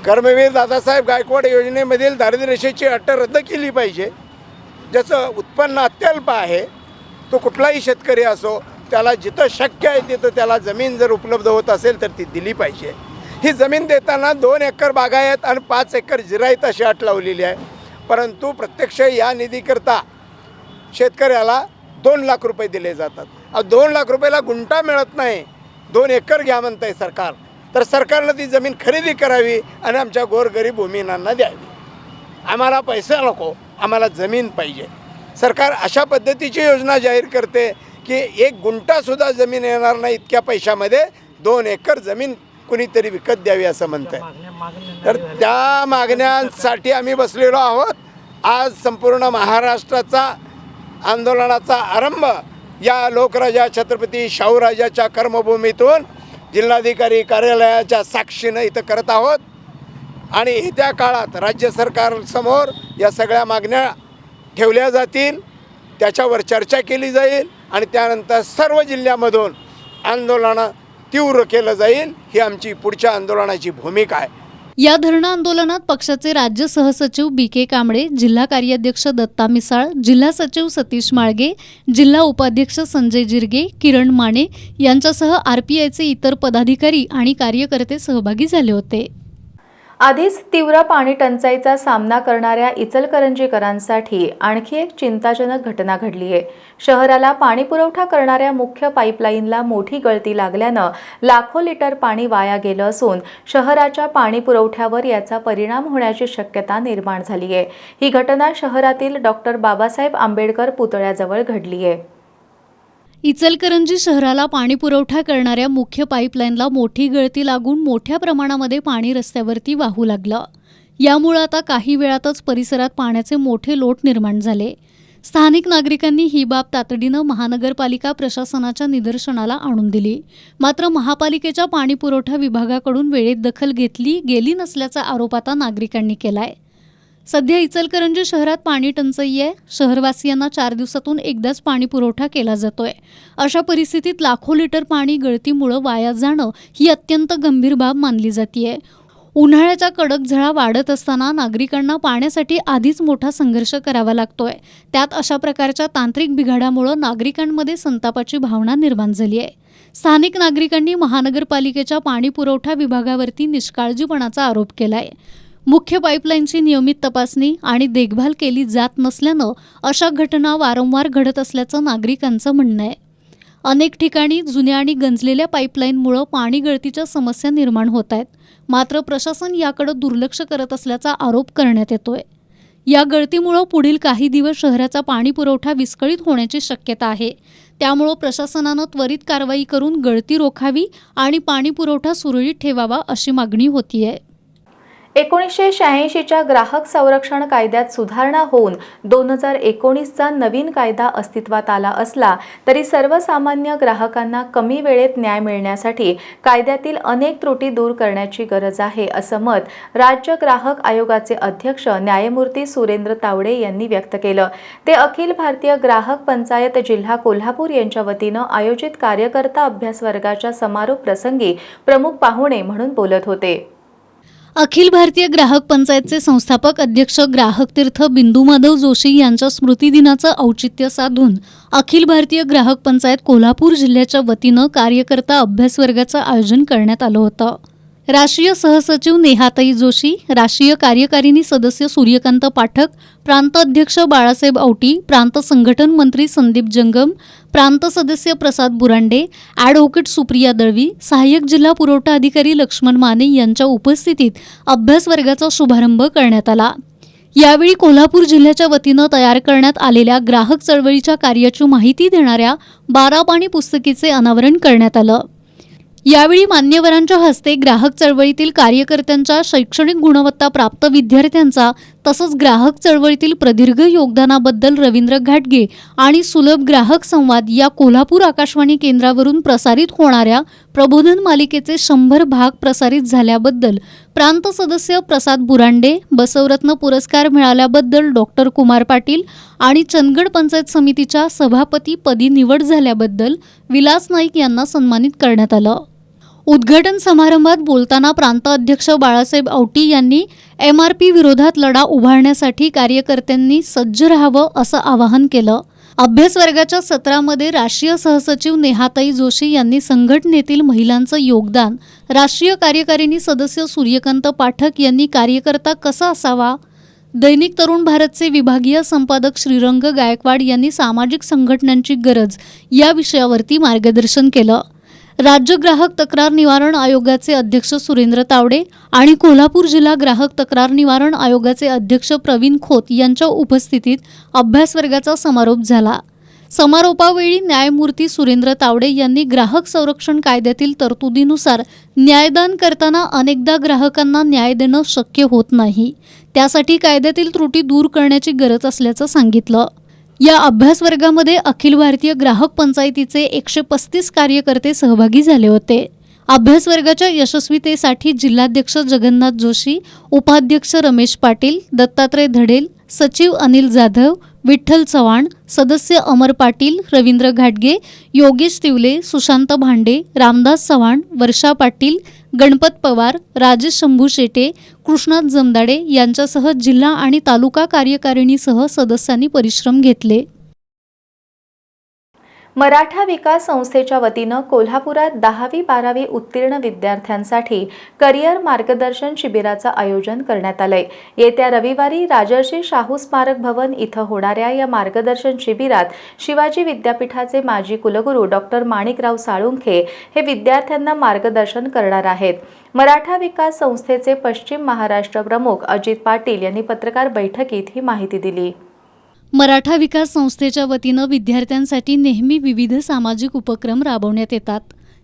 कर्मवीर दादासाहेब गायकवाड योजनेमधील दारिद्र्य रेषेची अट रद्द केली पाहिजे। ज्याचं उत्पन्न अत्यल्प आहे तो कुठलाही शेतकरी असो त्याला जिथं शक्य आहे तिथं त्याला जमीन जर उपलब्ध होत असेल तर ती दिली पाहिजे। ही जमीन देताना 2 एकर बागायत आणि 5 एकर जिरायत अशी अट लावलेली आहे, परंतु प्रत्यक्ष या निधीकरता शेतकऱ्याला 2 लाख रुपये दिले जातात। 2 लाख रुपयाला गुंठा मिळत नाही, 2 एकर घ्या म्हणतंय सरकार, तर सरकारनं ती जमीन खरेदी करावी आणि आमच्या गोरगरीब भूमिहीनांना द्यावी। आम्हाला पैसा नको, आम्हाला जमीन पाहिजे। सरकार अशा पद्धतीची योजना जाहीर करते की 1 गुंठासुद्धा जमीन येणार नाही इतक्या पैशामध्ये 2 एकर जमीन कुणीतरी विकत द्यावी असं म्हणतंय। तर त्या मागण्यांसाठी आम्ही बसलेलो आहोत। आज संपूर्ण महाराष्ट्राचा आंदोलनाचा आरंभ या लोकराजा छत्रपती शाहूराजाच्या कर्मभूमीतून जिल्हाधिकारी कार्यालयाच्या साक्षीनं इथं करत आहोत आणि येत्या काळात राज्य सरकारसमोर या सगळ्या मागण्या ठेवल्या जातील, त्याच्यावर चर्चा केली जाईल आणि त्यानंतर सर्व जिल्ह्यामधून आंदोलन तीव्र केलं जाईल। ही आमची पुढच्या आंदोलनाची भूमिका आहे। या धरणं आंदोलनात पक्षाचे राज्य सहसचिव BK कांबळे, जिल्हा कार्याध्यक्ष दत्ता मिसाळ, जिल्हा सचिव सतीश माळगे, जिल्हा उपाध्यक्ष संजय जिरगे, किरण माने यांच्यासह आरपीआयचे इतर पदाधिकारी आणि कार्यकर्ते सहभागी झाले होते। आधीच तीव्र पाणी टंचाईचा सामना करणाऱ्या इचलकरंजीकरांसाठी आणखी एक चिंताजनक घटना घडली आहे। शहराला पाणी पुरवठा करणाऱ्या मुख्य पाईपलाईनला मोठी गळती लागल्यानं लाखो लिटर पाणी वाया गेलं असून शहराच्या पाणी पुरवठ्यावर याचा परिणाम होण्याची शक्यता निर्माण झाली आहे। ही घटना शहरातील डॉक्टर बाबासाहेब आंबेडकर पुतळ्याजवळ घडली आहे। इचलकरंजी शहराला पाणी पुरवठा करणाऱ्या मुख्य पाईपलाईनला मोठी गळती लागून मोठ्या प्रमाणामध्ये पाणी रस्त्यावरती वाहू लागलं। यामुळे आता काही वेळातच परिसरात पाण्याचे मोठे लोट निर्माण झाले। स्थानिक नागरिकांनी ही बाब तातडीनं महानगरपालिका प्रशासनाच्या निदर्शनाला आणून दिली, मात्र महापालिकेच्या पाणी पुरवठा विभागाकडून वेळेत दखल घेतली गेली नसल्याचा आरोप आता नागरिकांनी केलाय। सध्या इचलकरंजी शहरात पाणी टंचाई आहे। शहरवासियांना 4 दिवसातून एकदाच पाणी पुरवठा केला जातोय। अशा परिस्थितीत लाखो लिटर पाणी गळतीमुळे वाया जाणं ही अत्यंत गंभीर बाब मानली जाते। उन्हाळ्याच्या कडक झळा वाढत असताना नागरिकांना पाण्यासाठी आधीच मोठा संघर्ष करावा लागतोय। त्यात अशा प्रकारच्या तांत्रिक बिघाडामुळे नागरिकांमध्ये संतापाची भावना निर्माण झाली आहे। स्थानिक नागरिकांनी महानगरपालिकेच्या पाणी पुरवठा विभागावरती निष्काळजीपणाचा आरोप केलाय। मुख्य पाईपलाईनची नियमित तपासणी आणि देखभाल केली जात नसल्यानं अशा घटना वारंवार घडत असल्याचं नागरिकांचं म्हणणं आहे। अनेक ठिकाणी जुन्या आणि गंजलेल्या पाईपलाईनमुळे पाणी गळतीच्या समस्या निर्माण होत आहेत, मात्र प्रशासन याकडे दुर्लक्ष करत असल्याचा आरोप करण्यात येतोय। या गळतीमुळे पुढील काही दिवस शहराचा पाणी पुरवठा विस्कळीत होण्याची शक्यता आहे। त्यामुळे प्रशासनानं त्वरित कारवाई करून गळती रोखावी आणि पाणी पुरवठा सुरळीत ठेवावा अशी मागणी होतीये। 1986च्या ग्राहक संरक्षण कायद्यात सुधारणा होऊन 2019चा नवीन कायदा अस्तित्वात आला असला तरी सर्वसामान्य ग्राहकांना कमी वेळेत न्याय मिळण्यासाठी कायद्यातील अनेक त्रुटी दूर करण्याची गरज आहे असं मत राज्य ग्राहक आयोगाचे अध्यक्ष न्यायमूर्ती सुरेंद्र तावडे यांनी व्यक्त केलं। ते अखिल भारतीय ग्राहक पंचायत जिल्हा कोल्हापूर यांच्या वतीनं आयोजित कार्यकर्ता अभ्यास वर्गाच्या समारोप प्रसंगी प्रमुख पाहुणे म्हणून बोलत होते। अखिल भारतीय ग्राहक पंचायतचे संस्थापक अध्यक्ष ग्राहक तीर्थ बिंदू माधव जोशी यांच्या स्मृतिदिनाचं औचित्य साधून अखिल भारतीय ग्राहक पंचायत कोल्हापूर जिल्ह्याच्या वतीनं कार्यकर्ता अभ्यास वर्गाचं आयोजन करण्यात आलं होतं। राष्ट्रीय सहसचिव नेहाताई जोशी, राष्ट्रीय कार्यकारिणी सदस्य सूर्यकांत पाठक, प्रांत अध्यक्ष बाळासाहेब औटी, प्रांत संघटन मंत्री संदीप जंगम, प्रांत सदस्य प्रसाद बुरांडे, ॲडव्होकेट सुप्रिया दळवी, सहाय्यक जिल्हा पुरवठा अधिकारी लक्ष्मण माने यांच्या उपस्थितीत अभ्यास वर्गाचा शुभारंभ करण्यात आला. यावेळी कोल्हापूर जिल्ह्याच्या वतीनं तयार करण्यात आलेल्या ग्राहक चळवळीच्या कार्याची माहिती देणाऱ्या 12 पानी पुस्तकीचे अनावरण करण्यात आलं. यावेळी मान्यवरांच्या हस्ते ग्राहक चळवळीतील कार्यकर्त्यांच्या शैक्षणिक गुणवत्ता प्राप्त विद्यार्थ्यांचा तसंच ग्राहक चळवळीतील प्रदीर्घ योगदानाबद्दल रवींद्र घाटगे आणि सुलभ ग्राहक संवाद या कोल्हापूर आकाशवाणी केंद्रावरून प्रसारित होणाऱ्या प्रबोधन मालिकेचे 100 भाग प्रसारित झाल्याबद्दल प्रांत सदस्य प्रसाद बुरांडे, बसवरत्न पुरस्कार मिळाल्याबद्दल डॉक्टर कुमार पाटील आणि चंदगड पंचायत समितीच्या सभापती पदी निवड झाल्याबद्दल विलास नाईक यांना सन्मानित करण्यात आलं. उद्घाटन समारंभात बोलताना प्रांत अध्यक्ष बाळासाहेब औटी यांनी MRP विरोधात लढा उभारण्यासाठी कार्यकर्त्यांनी सज्ज राहावं असं आवाहन केलं. अभ्यास वर्गाच्या सत्रामध्ये राष्ट्रीय सहसचिव नेहाताई जोशी यांनी संघटनेतील महिलांचं योगदान, राष्ट्रीय कार्यकारिणी सदस्य सूर्यकांत पाठक यांनी कार्यकर्ता कसा असावा, दैनिक तरुण भारतचे विभागीय संपादक श्रीरंग गायकवाड यांनी सामाजिक संघटनांची गरज या विषयावरती मार्गदर्शन केलं. राज्य ग्राहक तक्रार निवारण आयोगाचे अध्यक्ष सुरेंद्र तावडे आणि कोल्हापूर जिल्हा ग्राहक तक्रार निवारण आयोगाचे अध्यक्ष प्रवीण खोत यांच्या उपस्थितीत अभ्यास वर्गाचा समारोप झाला. समारोपावेळी न्यायमूर्ती सुरेंद्र तावडे यांनी ग्राहक संरक्षण कायद्यातील तरतुदीनुसार न्यायदान करताना अनेकदा ग्राहकांना न्याय देणं शक्य होत नाही, त्यासाठी कायद्यातील त्रुटी दूर करण्याची गरज असल्याचं सांगितलं. या अभ्यास वर्गामध्ये अखिल भारतीय ग्राहक पंचायतीचे 135 कार्यकर्ते सहभागी झाले होते. अभ्यास वर्गाच्या यशस्वीतेसाठी जिल्हाध्यक्ष जगन्नाथ जोशी, उपाध्यक्ष रमेश पाटील, दत्तात्रय धडेल, सचिव अनिल जाधव, विठ्ठल चव्हाण, सदस्य अमर पाटील, रवींद्र घाटगे, योगेश तिवले, सुशांत भांडे, रामदास चव्हाण, वर्षा पाटील, गणपत पवार, राजेश शंभू शेटे, कृष्णात जमदाडे यांच्यासह जिल्हा आणि तालुका कार्यकारिणीसह सदस्यांनी परिश्रम घेतले. मराठा विकास संस्थेच्या वतीनं कोल्हापुरात 10वी-12वी उत्तीर्ण विद्यार्थ्यांसाठी करिअर मार्गदर्शन शिबिराचं आयोजन करण्यात आलंय. येत्या रविवारी राजर्षी शाहू स्मारक भवन इथं होणाऱ्या या मार्गदर्शन शिबिरात शिवाजी विद्यापीठाचे माजी कुलगुरू डॉक्टर माणिकराव साळुंखे हे विद्यार्थ्यांना मार्गदर्शन करणार आहेत. मराठा विकास संस्थेचे पश्चिम महाराष्ट्र प्रमुख अजित पाटील यांनी पत्रकार बैठकीत ही माहिती दिली. मराठा विकास संस्थेच्या वतीनं विद्यार्थ्यांसाठी नेहमी विविध सामाजिक उपक्रम राबवण्यात येतात.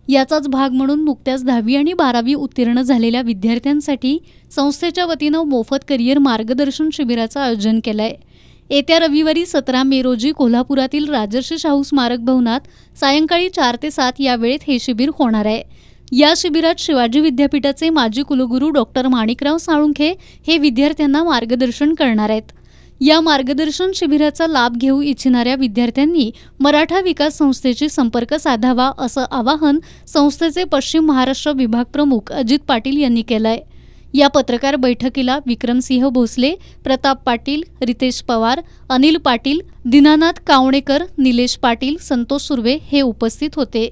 याचाच भाग म्हणून नुकत्याच 10वी आणि 12वी उत्तीर्ण झालेल्या विद्यार्थ्यांसाठी संस्थेच्या वतीनं मोफत करिअर मार्गदर्शन शिबिराचं आयोजन केलं आहे. येत्या रविवारी 17 मे रोजी कोल्हापुरातील राजर्षी शाहू स्मारक भवनात सायंकाळी 4 ते 7 या वेळेत हे शिबिर होणार आहे. या शिबिरात शिवाजी विद्यापीठाचे माजी कुलगुरू डॉक्टर माणिकराव साळुंखे हे विद्यार्थ्यांना मार्गदर्शन करणार आहेत. या मार्गदर्शन शिबिराचा लाभ घेऊ इच्छिणाऱ्या विद्यार्थ्यांनी मराठा विकास संस्थेशी संपर्क साधावा असं आवाहन संस्थेचे पश्चिम महाराष्ट्र विभाग प्रमुख अजित पाटील यांनी केलं आहे. या पत्रकार बैठकीला विक्रमसिंह भोसले, प्रताप पाटील, रितेश पवार, अनिल पाटील, दीनानाथ कावणेकर, निलेश पाटील, संतोष सुर्वे हे उपस्थित होते.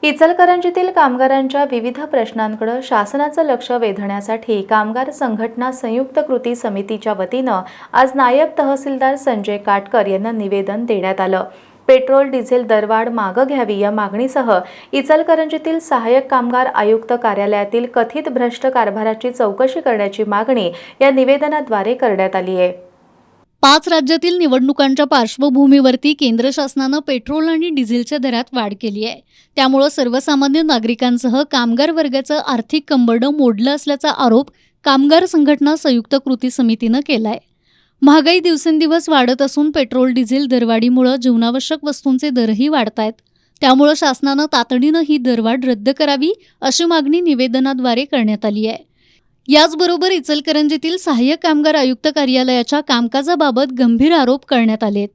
इचलकरंजीतील कामगारांच्या विविध प्रश्नांकडे शासनाचं लक्ष वेधण्यासाठी कामगार संघटना संयुक्त कृती समितीच्या वतीनं आज नायब तहसीलदार संजय काटकर यांना निवेदन देण्यात आलं. पेट्रोल डिझेल दरवाढ मागं घ्यावी या मागणीसह इचलकरंजीतील सहाय्यक कामगार आयुक्त कार्यालयातील कथित भ्रष्ट कारभाराची चौकशी करण्याची मागणी या निवेदनाद्वारे करण्यात आली आहे. 5 राज्यातील निवडणुकांच्या पार्श्वभूमीवरती केंद्र शासनानं पेट्रोल आणि डिझेलच्या दरात वाढ केली आहे. त्यामुळे सर्वसामान्य नागरिकांसह कामगार वर्गाचं आर्थिक कंबरडं मोडलं असल्याचा आरोप कामगार संघटना संयुक्त कृती समितीनं केला आहे. महागाई दिवसेंदिवस वाढत असून पेट्रोल डिझेल दरवाढीमुळे जीवनावश्यक वस्तूंचे दरही वाढत आहेत. त्यामुळे शासनानं तातडीनं ही दरवाढ रद्द करावी अशी मागणी निवेदनाद्वारे करण्यात आली आहे. याचबरोबर इचलकरंजीतील सहाय्यक कामगार आयुक्त कार्यालयाच्या कामकाजाबाबत गंभीर आरोप करण्यात आलेत.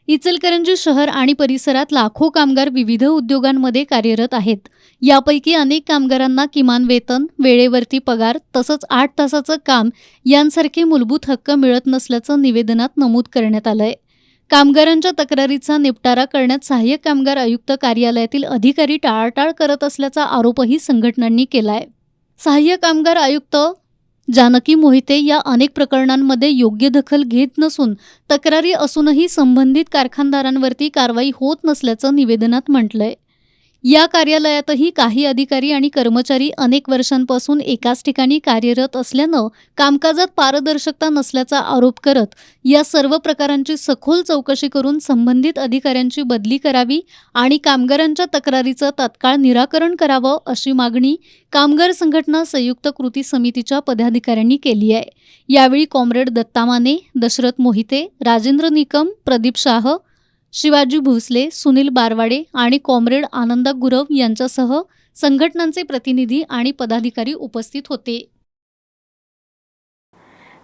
इचलकरंजी शहर आणि परिसरात लाखो कामगार विविध उद्योगांमध्ये कार्यरत आहेत. यापैकी अनेक कामगारांना किमान वेतन, वेळेवरती पगार तसंच 8 तासाचं काम यांसारखे मूलभूत हक्क मिळत नसल्याचं निवेदनात नमूद करण्यात आलंय. कामगारांच्या तक्रारीचा निपटारा करण्यात सहाय्यक कामगार आयुक्त कार्यालयातील अधिकारी टाळाटाळ करत असल्याचा आरोपही संघटनांनी केलाय. सहाय्यक कामगार आयुक्त जानकी मोहिते या अनेक प्रकरणांमध्ये योग्य दखल घेत नसून तक्रारी असूनही संबंधित कारखानदारांवरती कारवाई होत नसल्याचं निवेदनात म्हटलंय. या कार्यालयातही काही अधिकारी आणि कर्मचारी अनेक वर्षांपासून एकाच ठिकाणी कार्यरत असल्यानं कामकाजात पारदर्शकता नसल्याचा आरोप करत या सर्व प्रकारांची सखोल चौकशी करून संबंधित अधिकाऱ्यांची बदली करावी आणि कामगारांच्या तक्रारीचं तात्काळ निराकरण करावं अशी मागणी कामगार संघटना संयुक्त कृती समितीच्या पदाधिकाऱ्यांनी केली आहे. यावेळी कॉम्रेड दत्ता माने, दशरथ मोहिते, राजेंद्र निकम, प्रदीप शाह, शिवाजी भोसले, सुनील बारवाडे आणि कॉम्रेड आनंदा गुरव यांच्यासह संघटनांचे प्रतिनिधी आणि पदाधिकारी उपस्थित होते.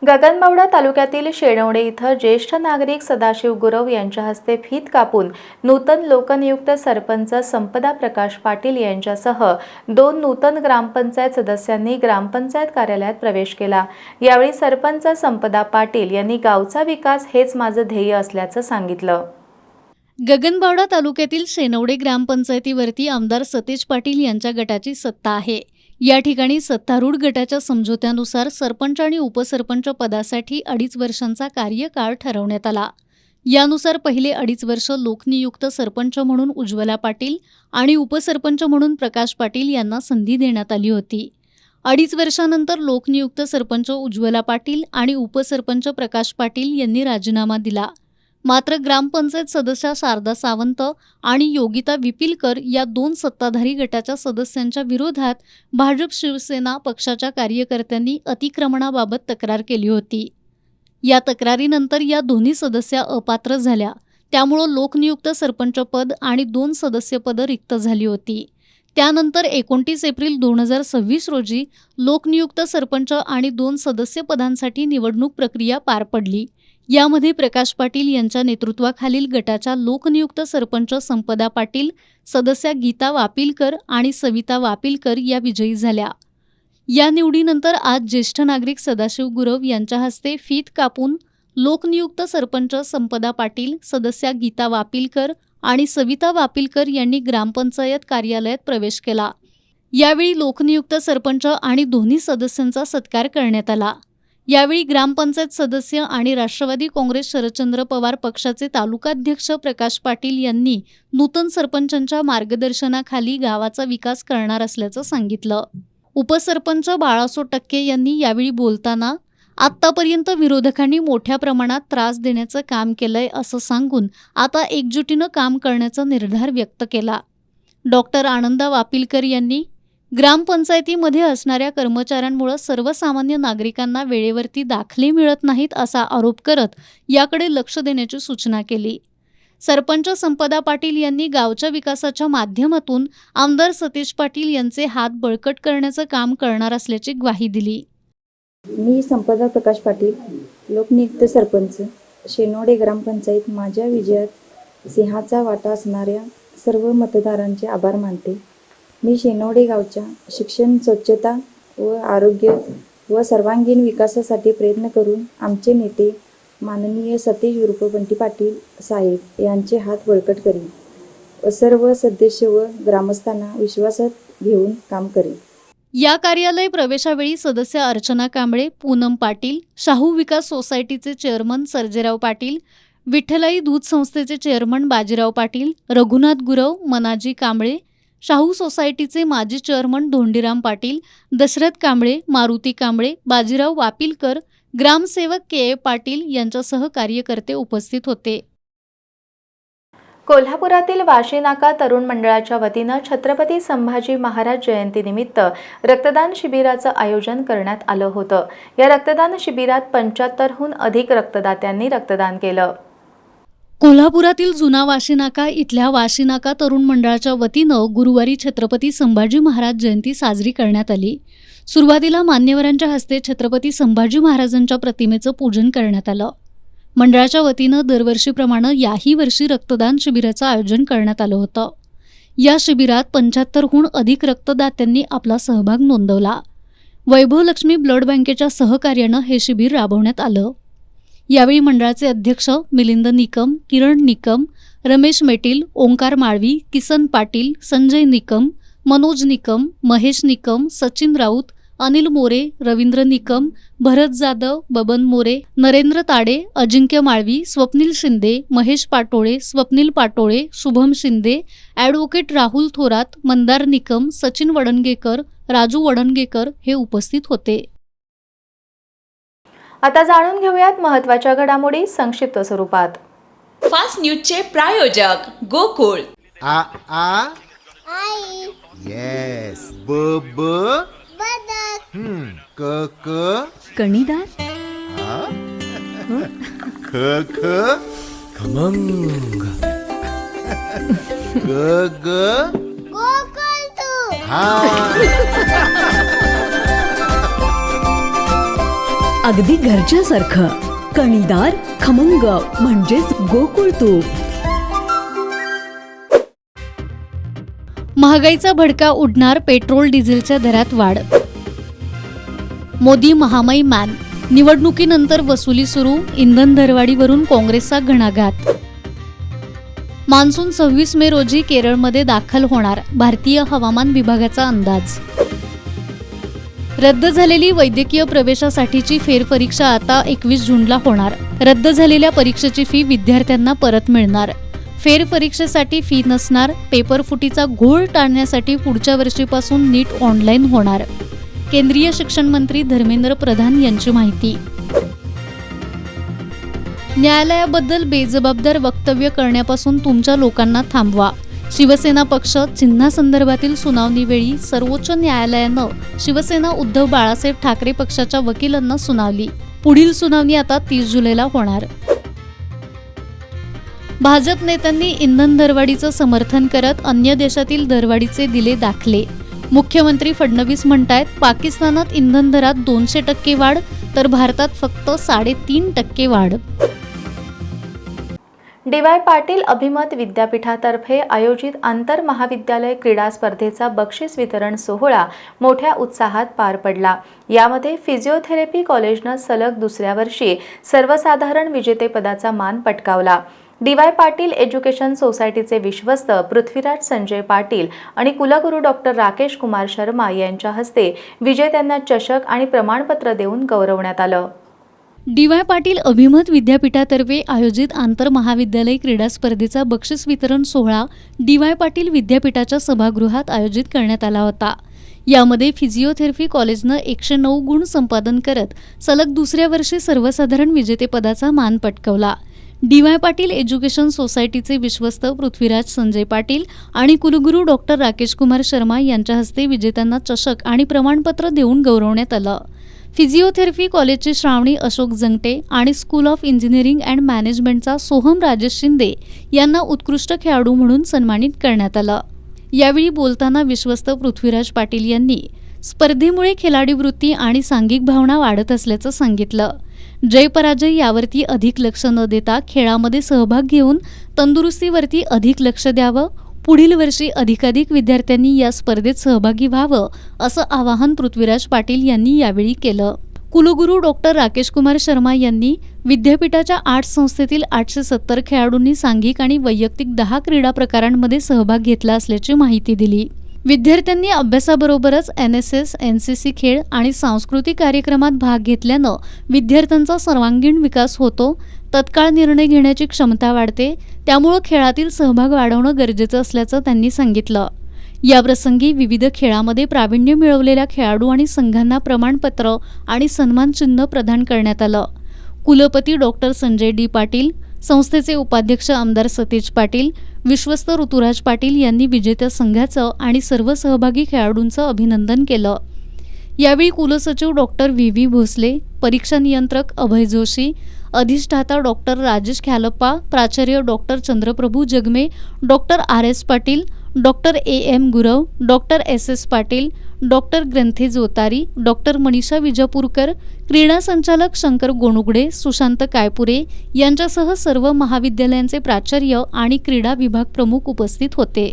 गगनबावडा तालुक्यातील शेणवडे इथं ज्येष्ठ नागरिक सदाशिव गुरव यांच्या हस्ते फीत कापून नूतन लोकनियुक्त सरपंच संपदा प्रकाश पाटील यांच्यासह 2 नूतन ग्रामपंचायत सदस्यांनी ग्रामपंचायत कार्यालयात प्रवेश केला. यावेळी सरपंच संपदा पाटील यांनी गावचा विकास हेच माझं ध्येय असल्याचं सांगितलं. गगनबावडा तालुक्यातील शेनवडे ग्रामपंचायतीवरती आमदार सतेज पाटील यांच्या गटाची सत्ता आहे. या ठिकाणी सत्तारूढ गटाच्या समझोत्यानुसार सरपंच आणि उपसरपंच पदासाठी 2.5 वर्षांचा कार्यकाळ ठरवण्यात आला. यानुसार पहिले 2.5 वर्ष लोकनियुक्त सरपंच म्हणून उज्ज्वला पाटील आणि उपसरपंच म्हणून प्रकाश पाटील यांना संधी देण्यात आली होती. 2.5 वर्षानंतर लोकनियुक्त सरपंच उज्ज्वला पाटील आणि उपसरपंच प्रकाश पाटील यांनी राजीनामा दिला. मात्र ग्रामपंचायत सदस्या शारदा सावंत आणि योगिता विपिलकर या 2 सत्ताधारी गटाच्या सदस्यांच्या विरोधात भाजप शिवसेना पक्षाच्या कार्यकर्त्यांनी अतिक्रमणाबाबत तक्रार केली होती. या तक्रारीनंतर या दोन्ही सदस्या अपात्र झाल्या. त्यामुळे लोकनियुक्त सरपंच पद आणि 2 सदस्यपदं रिक्त झाली होती. त्यानंतर 29 एप्रिल 2026 रोजी लोकनियुक्त सरपंच आणि 2 सदस्य पदांसाठी निवडणूक प्रक्रिया पार पडली. यामध्ये प्रकाश पाटील यांच्या नेतृत्वाखालील गटाच्या लोकनियुक्त सरपंच संपदा पाटील, सदस्या गीता वापिलकर आणि सविता वापिलकर या विजयी झाल्या. या निवडीनंतर आज ज्येष्ठ नागरिक सदाशिव गुरव यांच्या हस्ते फीत कापून लोकनियुक्त सरपंच संपदा पाटील, सदस्या गीता वापिलकर आणि सविता वापिलकर यांनी ग्रामपंचायत कार्यालयात प्रवेश केला. यावेळी लोकनियुक्त सरपंच आणि दोन्ही सदस्यांचा सत्कार करण्यात आला. यावेळी ग्रामपंचायत सदस्य आणि राष्ट्रवादी काँग्रेस शरदचंद्र पवार पक्षाचे तालुकाध्यक्ष प्रकाश पाटील यांनी नूतन सरपंचांच्या मार्गदर्शनाखाली गावाचा विकास करणार असल्याचं सांगितलं. उपसरपंच बाळासो टक्के यांनी यावेळी बोलताना आत्तापर्यंत विरोधकांनी मोठ्या प्रमाणात त्रास देण्याचं काम केलंय असं सांगून आता एकजुटीनं काम करण्याचा निर्धार व्यक्त केला. डॉक्टर आनंदा वापिलकर यांनी ग्रामपंचायतीमध्ये असणाऱ्या कर्मचाऱ्यांमुळे सर्वसामान्य नागरिकांना वेळेवरती दाखले मिळत नाहीत असा आरोप करत याकडे लक्ष देण्याची सूचना केली. सरपंच संपदा पाटील यांनी गावच्या विकासाच्या माध्यमातून आमदार सतेज पाटील यांचे हात बळकट करण्याचं काम करणार असल्याची ग्वाही दिली. मी संपदा प्रकाश पाटील, लोकनियुक्त सरपंच, शेनवडे ग्रामपंचायत. माझ्या विजयात सिंहाचा वाटा असणाऱ्या सर्व मतदारांचे आभार मानते. मी शेनवडे गावच्या शिक्षण, स्वच्छता व आरोग्य व सर्वांगीण विकासासाठी प्रयत्न करून आमचे नेते माननीय सतेज उर्फ बंटी पाटील साहेब यांचे हात बळकट करीन व सर्व सदस्य व ग्रामस्थांना विश्वासात घेऊन काम करेन. या कार्यालय प्रवेशावेळी सदस्य अर्चना कांबळे, पूनम पाटील, शाहू विकास सोसायटीचे चेअरमन सर्जेराव पाटील, विठ्ठलाई दूध संस्थेचे चेअरमन बाजीराव पाटील, रघुनाथ गुरव, मनाजी कांबळे, शाहू सोसायटीचे माजी चेअरमन धोंडीराम पाटील, दशरथ कांबळे, मारुती कांबळे, बाजीराव वापिलकर, ग्रामसेवक के. पाटील यांच्यासह कार्यकर्ते उपस्थित होते. कोल्हापुरातील वाशीनाका तरुण मंडळाच्या वतीनं छत्रपती संभाजी महाराज जयंतीनिमित्त रक्तदान शिबिराचं आयोजन करण्यात आलं होतं. या रक्तदान शिबिरात 75हून अधिक रक्तदात्यांनी रक्तदान केलं. कोल्हापुरातील जुना वाशीनाका इथल्या वाशीनाका तरुण मंडळाच्या वतीनं गुरुवारी छत्रपती संभाजी महाराज जयंती साजरी करण्यात आली. सुरुवातीला मान्यवरांच्या हस्ते छत्रपती संभाजी महाराजांच्या प्रतिमेचं पूजन करण्यात आलं. मंडळाच्या वतीनं दरवर्षीप्रमाणे याही वर्षी रक्तदान शिबिराचं आयोजन करण्यात आलं होतं. या शिबिरात 75हून अधिक रक्तदात्यांनी आपला सहभाग नोंदवला. वैभवलक्ष्मी ब्लड बँकेच्या सहकार्यानं हे शिबिर राबवण्यात आलं. यावेळी मंडळाचे अध्यक्ष मिलिंद निकम, किरण निकम, रमेश मेटील, ओंकार माळवी, किसन पाटील, संजय निकम, मनोज निकम, महेश निकम, सचिन राऊत, अनिल मोरे, रवींद्र निकम, भरत जाधव, बबन मोरे, नरेंद्र ताडे, अजिंक्य माळवी, स्वप्नील शिंदे, महेश पाटोळे, स्वप्नील पाटोळे, शुभम शिंदे, ॲडव्होकेट राहुल थोरात, मंदार निकम, सचिन वडणगेकर, राजू वडणगेकर हे उपस्थित होते. आता जाणून घेऊयात महत्त्वाच्या घडामोडी संक्षिप्त स्वरूपात. फास्ट न्यूजचे प्रायोजक गोकुळ. आ आ आई येस ब ब बदक क क कणीदार. ख ख खमंग ग ग गोकुळ अगदी घरच्यासारखं कणीदार खमंग म्हणजेच गोकुळ तूप. महागाईचा भडका उडणार, पेट्रोल डिझेलच्या दरात वाढ. मोदी महामाई मॅन, निवडणुकीनंतर वसुली सुरू, इंधन दरवाढीवरून काँग्रेसचा घणाघात. मान्सून 26 मे रोजी केरळमध्ये दाखल होणार, भारतीय हवामान विभागाचा अंदाज. रद्द झालेली वैद्यकीय प्रवेशासाठीची फेरपरीक्षा आता 21 जूनला होणार. रद्द झालेल्या परीक्षेची फी विद्यार्थ्यांना परत मिळणार. फेरपरीक्षेसाठी फी नसणार. पेपरफुटीचा घोळ टाळण्यासाठी पुढच्या वर्षीपासून नीट ऑनलाईन होणार. केंद्रीय शिक्षण मंत्री धर्मेंद्र प्रधान यांची माहिती. न्यायालयाबद्दल बेजबाबदार वक्तव्य करण्यापासून तुमच्या लोकांना थांबवा. शिवसेना पक्ष चिन्हासंदर्भातील सुनावणीवेळी सर्वोच्च न्यायालयानं शिवसेना उद्धव बाळासाहेब ठाकरे पक्षाच्या वकिलांना सुनावली. पुढील सुनावणी आता 30 जुलैला होणार. भाजप नेत्यांनी इंधन दरवाढीचं समर्थन करत अन्य देशातील दरवाढीचे दिले दाखले. मुख्यमंत्री फडणवीस म्हणतायत पाकिस्तानात इंधन दरात 200% वाढ तर भारतात फक्त 3.5% वाढ. डी.वाय. पाटील अभिमत विद्यापीठातर्फे आयोजित आंतर महाविद्यालय क्रीडा स्पर्धेचा बक्षीस वितरण सोहळा मोठ्या उत्साहात पार पडला. यामध्ये फिजिओथेरपी कॉलेजनं सलग दुसऱ्या वर्षी सर्वसाधारण विजेतेपदाचा मान पटकावला. डी.वाय. पाटील एज्युकेशन सोसायटीचे विश्वस्त पृथ्वीराज संजय पाटील आणि कुलगुरू डॉक्टर राकेश कुमार शर्मा यांच्या हस्ते विजेत्यांना चषक आणि प्रमाणपत्र देऊन गौरवण्यात आलं. डी.वाय. पाटील अभिमत विद्यापीठातर्फे आयोजित आंतर महाविद्यालय क्रीडा स्पर्धेचा बक्षीस वितरण सोहळा डी.वाय. पाटील विद्यापीठाच्या सभागृहात आयोजित करण्यात आला होता. यामध्ये फिजिओथेरपी कॉलेजनं 109 गुण संपादन करत सलग दुसऱ्या वर्षी सर्वसाधारण विजेतेपदाचा मान पटकावला. डी.वाय. पाटील एज्युकेशन सोसायटीचे विश्वस्त पृथ्वीराज संजय पाटील आणि कुलगुरू डॉक्टर राकेश कुमार शर्मा यांच्या हस्ते विजेत्यांना चषक आणि प्रमाणपत्र देऊन गौरवण्यात आलं. फिजिओथेरपी कॉलेजची श्रावणी अशोक जंगटे आणि स्कूल ऑफ इंजिनिअरिंग अँड मॅनेजमेंटचा सोहम राजेश शिंदे यांना उत्कृष्ट खेळाडू म्हणून सन्मानित करण्यात आलं. यावेळी बोलताना विश्वस्त पृथ्वीराज पाटील यांनी स्पर्धेमुळे खिलाडीवृत्ती आणि सांघिक भावना वाढत असल्याचं सांगितलं. जय पराजय यावरती अधिक लक्ष न देता खेळामध्ये सहभाग घेऊन तंदुरुस्तीवरती अधिक लक्ष द्यावं. पुढील वर्षी अधिकाधिक विद्यार्थ्यांनी या स्पर्धेत सहभागी व्हावं असं आवाहन पृथ्वीराज पाटील यांनी यावेळी केलं. कुलगुरू डॉक्टर राकेश कुमार शर्मा यांनी विद्यापीठाच्या आर्ट्स संस्थेतील 870 खेळाडूंनी सांघिक आणि वैयक्तिक 10 क्रीडा प्रकारांमध्ये सहभाग घेतला असल्याची माहिती दिली. विद्यार्थ्यांनी अभ्यासाबरोबरच NSS, NCC खेळ आणि सांस्कृतिक कार्यक्रमात भाग घेतल्यानं विद्यार्थ्यांचा सर्वांगीण विकास होतो. तत्काळ निर्णय घेण्याची क्षमता वाढते. त्यामुळे खेळातील सहभाग वाढवणं गरजेचं असल्याचं त्यांनी सांगितलं. याप्रसंगी विविध खेळामध्ये प्रावीण्य मिळवलेल्या खेळाडू आणि संघांना प्रमाणपत्र आणि सन्मानचिन्ह प्रदान करण्यात आलं. कुलपती डॉक्टर संजय डी पाटील, संस्थेचे उपाध्यक्ष आमदार सतीश पाटील, विश्वस्त ऋतुराज पाटील यांनी विजेत्या संघाचं आणि सर्व सहभागी खेळाडूंचं अभिनंदन केलं. यावेळी कुलसचिव डॉक्टर व्ही भोसले, परीक्षा नियंत्रक अभय जोशी, अधिष्ठाता डॉक्टर राजेश ख्यालप्पा, प्राचार्य doctor Chandraprabhu Jagme, doctor RS Patil, doctor AM Gurav, doctor SS Patil, doctor Granthe Jotari, doctor Manisha Vijapurkar, क्रीडा संचालक शंकर गोणुगडे, सुशांत कायपुरे यांच्यासह सर्व महाविद्यालयांचे प्राचार्य आणि क्रीडा विभाग प्रमुख उपस्थित होते.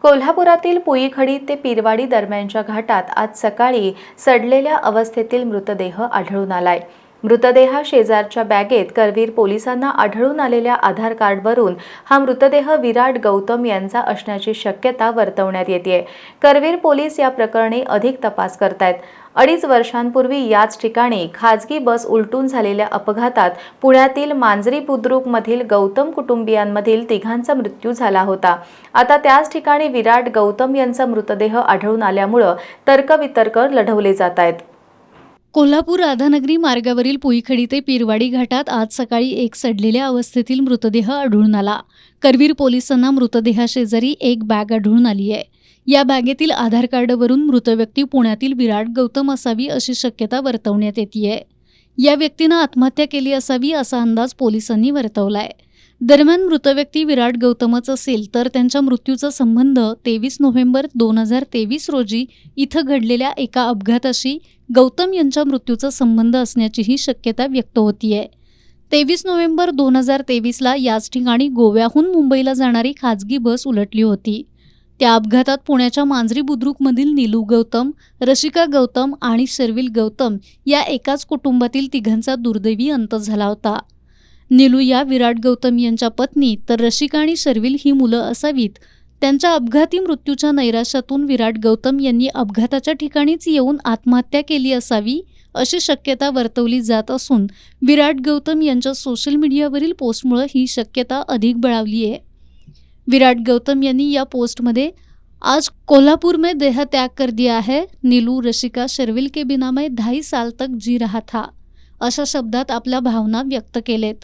कोल्हापुरातील पुईखडी ते पीरवाडी दरम्यानच्या घाटात आज सकाळी सडलेल्या अवस्थेतील मृतदेह आढळून आलाय. मृतदेहा शेजारच्या बॅगेत करवीर पोलिसांना आढळून आलेल्या आधार कार्डवरून हा मृतदेह विराट गौतम यांचा असण्याची शक्यता वर्तवण्यात येते. करवीर पोलीस या प्रकरणी अधिक तपास करतायत. 2.5 वर्षांपूर्वी याच ठिकाणी खाजगी बस उलटून झालेल्या अपघातात पुण्यातील मांजरी बुद्रुकमधील गौतम कुटुंबियांमधील 3घांचा मृत्यू झाला होता. आता त्याच ठिकाणी विराट गौतम यांचा मृतदेह आढळून आल्यामुळे तर्कवितर्क लढवले जात आहेत. कोल्हापूर राधानगरी मार्गावरील पुईखडी ते पीरवाडी घाटात आज सकाळी एक सडलेल्या अवस्थेतील मृतदेह आढळून आला. करवीर पोलिसांना मृतदेहाशेजारी एक बॅग आढळून आली आहे. या बॅगेतील आधार कार्डवरून मृत व्यक्ती पुण्यातील विराट गौतम असावी अशी शक्यता वर्तवण्यात येते. या व्यक्तीनं आत्महत्या केली असावी असा अंदाज पोलिसांनी वर्तवलाय. दरम्यान मृत व्यक्ती विराट गौतमच असेल तर त्यांच्या मृत्यूचा संबंध 23 नोव्हेंबर 2023 रोजी इथं घडलेल्या एका अपघाताशी गौतम यांच्या मृत्यूचा संबंध असण्याचीही शक्यता व्यक्त होतीये. 23 नोव्हेंबर 2023ला याच ठिकाणी गोव्याहून मुंबईला जाणारी खाजगी बस उलटली होती. त्या अपघातात पुण्याच्या मांजरी बुद्रुकमधील नीलू गौतम, रशिका गौतम आणि शर्विल गौतम या एकाच कुटुंबातील 3घांचा दुर्दैवी अंत झाला होता. नीलू या विराट गौतम यांच्या पत्नी तर रशिका आणि शर्विल ही मुलं असावीत. त्यांच्या अपघाती मृत्यूच्या नैराश्यातून विराट गौतम यांनी अपघाताच्या ठिकाणीच येऊन आत्महत्या केली असावी अशी शक्यता वर्तवली जात असून विराट गौतम यांच्या सोशल मीडियावरील पोस्टमुळे ही शक्यता अधिक बळावली आहे. विराट गौतम यांनी या पोस्टमध्ये आज कोल्हापुर में देह त्याग कर दिया है, नीलू रशिका शर्विल के बिना मैं 2.5 साल तक जी रहा था अशा शब्दात आपल्या भावना व्यक्त केलेत.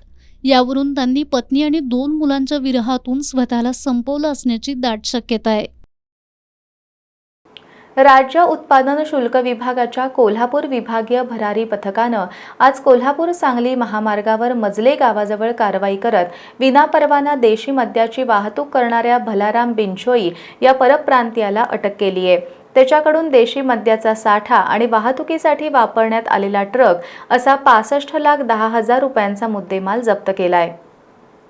यावरून त्यांनी पत्नी आणि 2 मुलांच्या विरहातून स्वतःला संपवलं असण्याची दाट शक्यता आहे. राज्य उत्पादन शुल्क विभागाच्या कोल्हापूर विभागीय भरारी पथकानं आज कोल्हापूर सांगली महामार्गावर मजले गावाजवळ कारवाई करत विनापरवाना देशी मद्याची वाहतूक करणाऱ्या भलाराम बिनशोई या परप्रांतीयाला अटक केली आहे. त्याच्याकडून देशी मद्याचा साठा आणि वाहतुकीसाठी वापरण्यात आलेला ट्रक असा 65,10,000 रुपयांचा मुद्देमाल जप्त केलाय.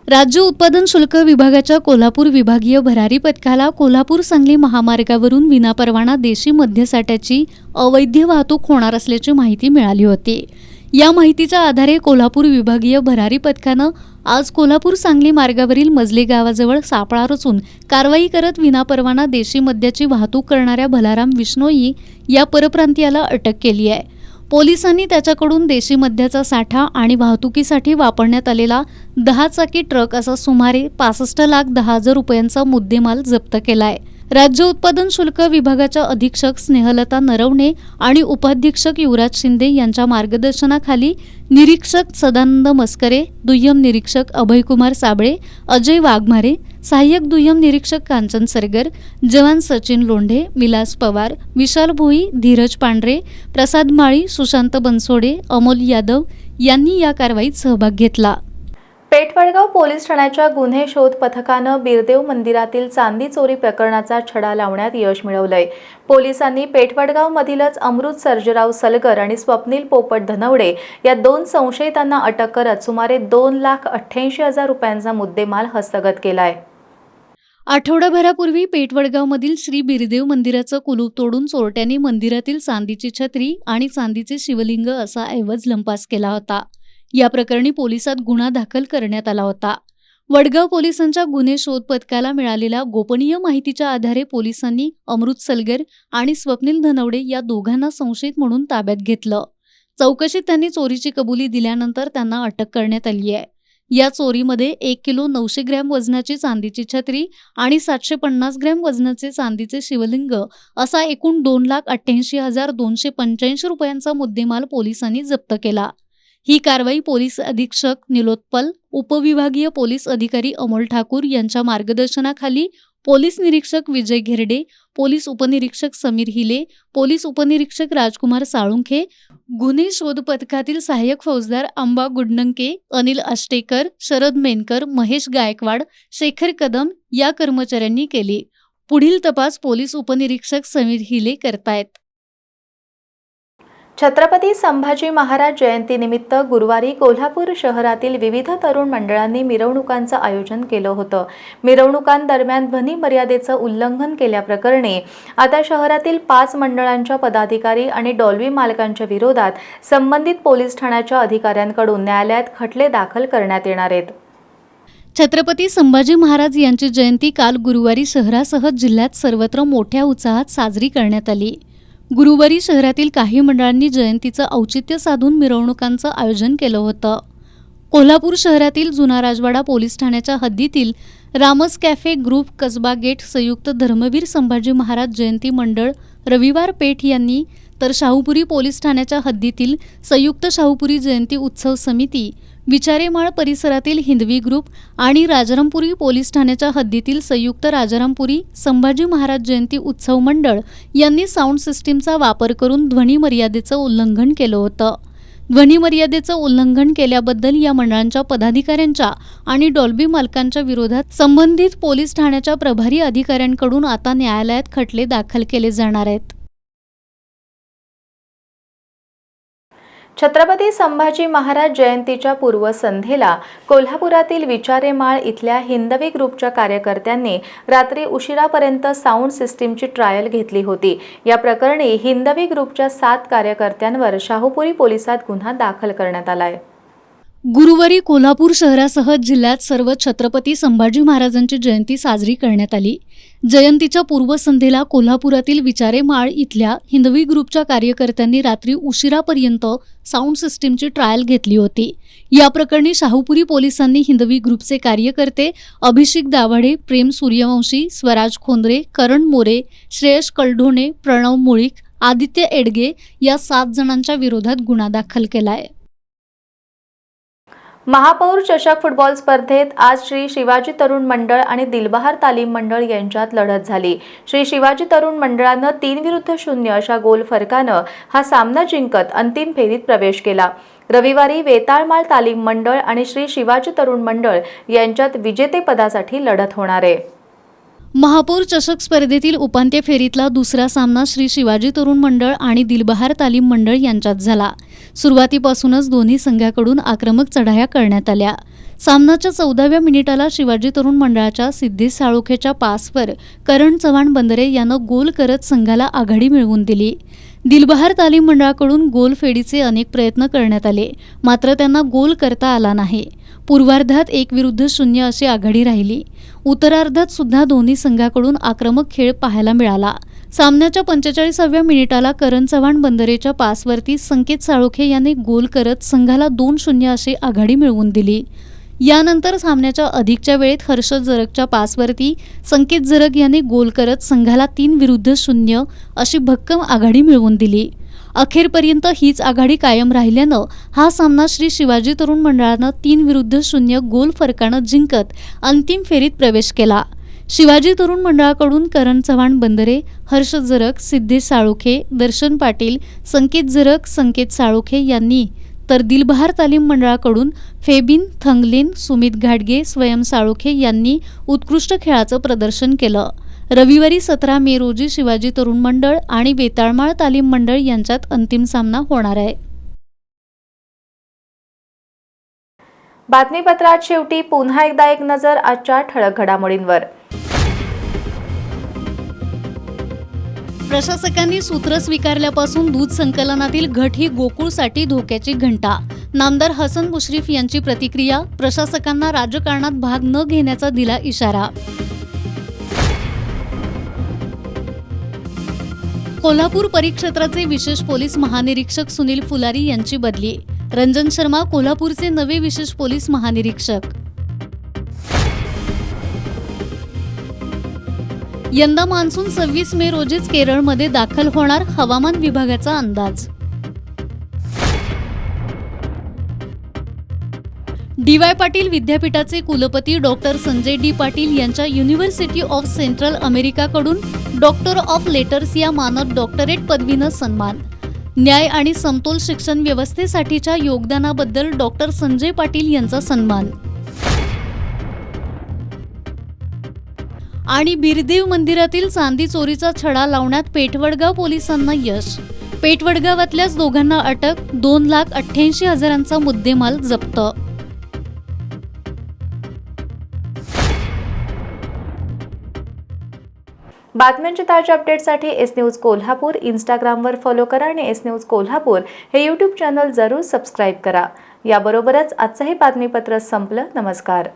राज्य उत्पादन शुल्क विभागाच्या कोल्हापूर विभागीय भरारी पथकाला कोल्हापूर सांगली महामार्गावरून विनापरवाना देशी मद्यसाठ्याची अवैध वाहतूक होणार असल्याची माहिती मिळाली होती. या माहितीच्या आधारे कोल्हापूर विभागीय भरारी पथकानं आज कोल्हापूर सांगली मार्गावरील मजले गावाजवळ सापळा रचून कारवाई करत विनापरवाना देशी मद्याची वाहतूक करणाऱ्या भलाराम बिश्नोई या परप्रांतीयाला अटक केली आहे. पोलिसांनी त्याच्याकडून देशी मद्याचा साठा आणि वाहतुकीसाठी वापरण्यात आलेला 10 चाकी ट्रक असा सुमारे 65,10,000 रुपयांचा मुद्देमाल जप्त केलाय. राज्य उत्पादन शुल्क विभागाच्या अधीक्षक स्नेहलता नरवणे आणि उपाधीक्षक युवराज शिंदे यांच्या मार्गदर्शनाखाली निरीक्षक सदानंद मस्करे, दुय्यम निरीक्षक अभयकुमार साबळे, अजय वाघमारे, सहाय्यक दुय्यम निरीक्षक कांचन सरगर, जवान सचिन लोंढे, विलास पवार, विशाल भोई, धीरज पांढरे, प्रसाद माळी, सुशांत बनसोडे, अमोल यादव यांनी या कारवाईत सहभाग घेतला. पेठवडगाव पोलीस ठाण्याच्या गुन्हे शोध पथकानं बिरदेव मंदिरातील चांदी चोरी प्रकरणाचा छडा लावण्यात यश मिळवलंय. पोलिसांनी पेठवडगावमधीलच अमृत सर्जेराव सलगर आणि स्वप्नील पोपट धनवडे या 2 संशयितांना अटक करत सुमारे 2,88,000 रुपयांचा मुद्देमाल हस्तगत केलाय. आठवडाभरापूर्वी पेठवडगावमधील श्री बिरदेव मंदिराचं कुलूप तोडून चोरट्यांनी मंदिरातील चांदीची छत्री आणि चांदीचे शिवलिंग असा ऐवज लंपास केला होता. या प्रकरणी पोलिसात गुन्हा दाखल करण्यात आला होता. वडगाव पोलिसांच्या गुन्हे शोध पथकाला मिळालेल्या गोपनीय माहितीच्या आधारे पोलिसांनी अमृत सलगर आणि स्वप्नील धनवडे या दोघांना संशयित म्हणून ताब्यात घेतलं. चौकशीत त्यांनी चोरीची कबुली दिल्यानंतर त्यांना अटक करण्यात आली आहे. या चोरीमध्ये 1 किलो 900 ग्रॅम वजनाची चांदीची छत्री आणि 750 ग्रॅम वजनाचे चांदीचे शिवलिंग असा एकूण 2,88,285 रुपयांचा मुद्देमाल पोलिसांनी जप्त केला. ही कारवाई पोलीस अधीक्षक निलोत्पल, उपविभागीय पोलीस अधिकारी अमोल ठाकूर यांच्या मार्गदर्शनाखाली पोलीस निरीक्षक विजय घेरडे, पोलीस उपनिरीक्षक समीर हिले, पोलीस उपनिरीक्षक राजकुमार साळुंखे, गुन्हे शोध पथकातील सहाय्यक फौजदार अंबा गुडनंके, अनिल आष्टेकर, शरद मेनकर, महेश गायकवाड, शेखर कदम या कर्मचाऱ्यांनी केली. पुढील तपास पोलीस उपनिरीक्षक समीर हिले करतायत. छत्रपती संभाजी महाराज जयंतीनिमित्त गुरुवारी कोल्हापूर शहरातील विविध तरुण मंडळांनी मिरवणुकांचं आयोजन केलं होतं. मिरवणुकांदरम्यान ध्वनी मर्यादेचं उल्लंघन केल्याप्रकरणी आता शहरातील 5 मंडळांच्या पदाधिकारी आणि डॉल्बी मालकांच्या विरोधात संबंधित पोलीस ठाण्याच्या अधिकाऱ्यांकडून न्यायालयात खटले दाखल करण्यात येणार आहेत. छत्रपती संभाजी महाराज यांची जयंती काल गुरुवारी शहरासह जिल्ह्यात सर्वत्र मोठ्या उत्साहात साजरी करण्यात आली. गुरुवारी शहरातील काही मंडळांनी जयंतीचं औचित्य साधून मिरवणुकांचं आयोजन केलं होतं. कोल्हापूर शहरातील जुना राजवाडा पोलीस ठाण्याच्या हद्दीतील रामस कॅफे ग्रुप, कसबा गेट संयुक्त धर्मवीर संभाजी महाराज जयंती मंडळ, रविवार पेठ यांनी, तर शाहूपुरी पोलीस ठाण्याच्या हद्दीतील संयुक्त शाहूपुरी जयंती उत्सव समिती, विचारेमाळ परिसरातील हिंदवी ग्रुप आणि राजारामपुरी पोलीस ठाण्याच्या हद्दीतील संयुक्त राजारामपुरी संभाजी महाराज जयंती उत्सव मंडळ यांनी साऊंड सिस्टीमचा वापर करून ध्वनी मर्यादेचं उल्लंघन केलं होतं. ध्वनी मर्यादेचं उल्लंघन केल्याबद्दल या मंडळांच्या पदाधिकाऱ्यांच्या आणि डॉल्बी मालकांच्या विरोधात संबंधित पोलीस ठाण्याच्या प्रभारी अधिकाऱ्यांकडून आता न्यायालयात खटले दाखल केले जाणार आहेत. छत्रपती संभाजी महाराज जयंतीच्या पूर्वसंध्येला कोल्हापुरातील विचारेमाळ इथल्या हिंदवी ग्रुपच्या कार्यकर्त्यांनी रात्री उशिरापर्यंत साऊंड सिस्टीमची ट्रायल घेतली होती. या प्रकरणी हिंदवी ग्रुपच्या 7 कार्यकर्त्यांवर शाहूपुरी पोलिसात गुन्हा दाखल करण्यात आला आहे. गुरुवारी कोल्हापूर शहरासह जिल्ह्यात सर्व छत्रपती संभाजी महाराजांची जयंती साजरी करण्यात आली. जयंतीच्या पूर्वसंध्येला कोल्हापुरातील विचारेमाळ इथल्या हिंदवी ग्रुपच्या कार्यकर्त्यांनी रात्री उशिरापर्यंत साऊंड सिस्टीमची ट्रायल घेतली होती. या प्रकरणी शाहूपुरी पोलिसांनी हिंदवी ग्रुपचे कार्यकर्ते अभिषेक दाभाडे, प्रेम सूर्यवंशी, स्वराज खोंद्रे, करण मोरे, श्रेयश कलढोणे, प्रणव मुळीक, आदित्य एडगे या 7 जणांच्या विरोधात गुन्हा दाखल केला आहे. महापौर चषक फुटबॉल स्पर्धेत आज श्री शिवाजी तरुण मंडळ आणि दिलबहार तालीम मंडळ यांच्यात लढत झाली. श्री शिवाजी तरुण मंडळानं 3-0 अशा गोल फरकानं हा सामना जिंकत अंतिम फेरीत प्रवेश केला. रविवारी वेताळमाळ तालीम मंडळ आणि श्री शिवाजी तरुण मंडळ यांच्यात विजेतेपदासाठी लढत होणार आहे. महापौर चषक स्पर्धेतील उपांत्य फेरीतला दुसरा सामना श्री शिवाजी तरुण मंडळ आणि दिलबहार तालीम मंडळ यांच्यात झाला. सुरुवातीपासूनच दोन्ही संघाकडून आक्रमक चढाया करण्यात आल्या. सामनाच्या 14व्या मिनिटाला शिवाजी तरुण मंडळाच्या सिद्धेश साळोखेच्या पासवर करण चव्हाण बंदरे यानं गोल करत संघाला आघाडी मिळवून दिली. दिलबहार तालीम मंडळाकडून गोल फेडीचे अनेक प्रयत्न करण्यात आले, मात्र त्यांना गोल करता आला नाही. पूर्वार्धात 1-0 अशी आघाडी राहिली. उत्तरार्धात सुद्धा दोन्ही संघाकडून आक्रमक खेळ पाहायला मिळाला. सामन्याच्या 45व्या मिनिटाला करण चव्हाण बंदरेच्या पासवरती संकेत साळोखे यांनी गोल करत संघाला 2-0 अशी आघाडी मिळवून दिली. यानंतर सामन्याच्या अधिकच्या वेळेत हर्षद जरगच्या पासवरती संकेत जरग यांनी गोल करत संघाला 3-0 अशी भक्कम आघाडी मिळवून दिली. अखेरपर्यंत हीच आघाडी कायम राहिल्यानं हा सामना श्री शिवाजी तरुण मंडळानं 3-0 गोल फरकानं जिंकत अंतिम फेरीत प्रवेश केला. शिवाजी तरुण मंडळाकडून करण चव्हाण बंदरे, हर्षद जरग, सिद्धेश साळोखे, दर्शन पाटील, संकेत जरग, संकेत साळोखे यांनी, तर दिलबहार तालीम मंडळाकडून फेबिन थंगलिन, सुमित घाटगे, स्वयं साळोखे यांनी उत्कृष्ट खेळाचं प्रदर्शन केलं. रविवारी 17 मे रोजी शिवाजी तरुण मंडळ आणि वेताळमाळ तालीम मंडळ यांच्यात अंतिम सामना होणार आहे. बातमीपत्रात शेवटी पुन्हा एकदा एक नजर आजच्या ठळक घडामोडींवर. प्रशासकांनी सूत्र स्वीकारल्यापासून दूध संकलनातील घट ही गोकुळसाठी धोक्याची घंटा. नामदार हसन मुश्रीफ यांची प्रतिक्रिया. प्रशासकांना राजकारणात भाग न घेण्याचा दिला इशारा. कोल्हापूर परिक्षेत्राचे विशेष पोलीस महानिरीक्षक सुनील फुलारी यांची बदली. रंजन शर्मा कोल्हापूरचे नवे विशेष पोलीस महानिरीक्षक. यंदा मान्सून 26 मे रोजीच केरळमध्ये दाखल होणार, हवामान विभागाचा अंदाज. डी.वाय. पाटील विद्यापीठाचे कुलपती डॉक्टर संजय डी. पाटील यांच्या युनिव्हर्सिटी ऑफ सेंट्रल अमेरिकाकडून डॉक्टर ऑफ लेटर्स या मानद डॉक्टरेट पदवीनं सन्मान. न्याय आणि समतोल शिक्षण व्यवस्थेसाठीच्या योगदानाबद्दल डॉक्टर संजय पाटील यांचा सन्मान. आणि बिरदेव मंदिरातील चांदी चोरीचा छडा लावण्यात पेठवडगाव पोलिसांना यश. पेठवडगावातल्याच दोघांना अटक, 2,88,000चा मुद्देमाल जप्त. बातम्यांच्या ताज्या अपडेटसाठी एस न्यूज कोल्हापूर इंस्टाग्रामवर फॉलो करा आणि एस न्यूज कोल्हापूर हे यूट्यूब चॅनल जरूर सबस्क्राईब करा. याबरोबरच आजचं हे बातमीपत्र संपलं. नमस्कार.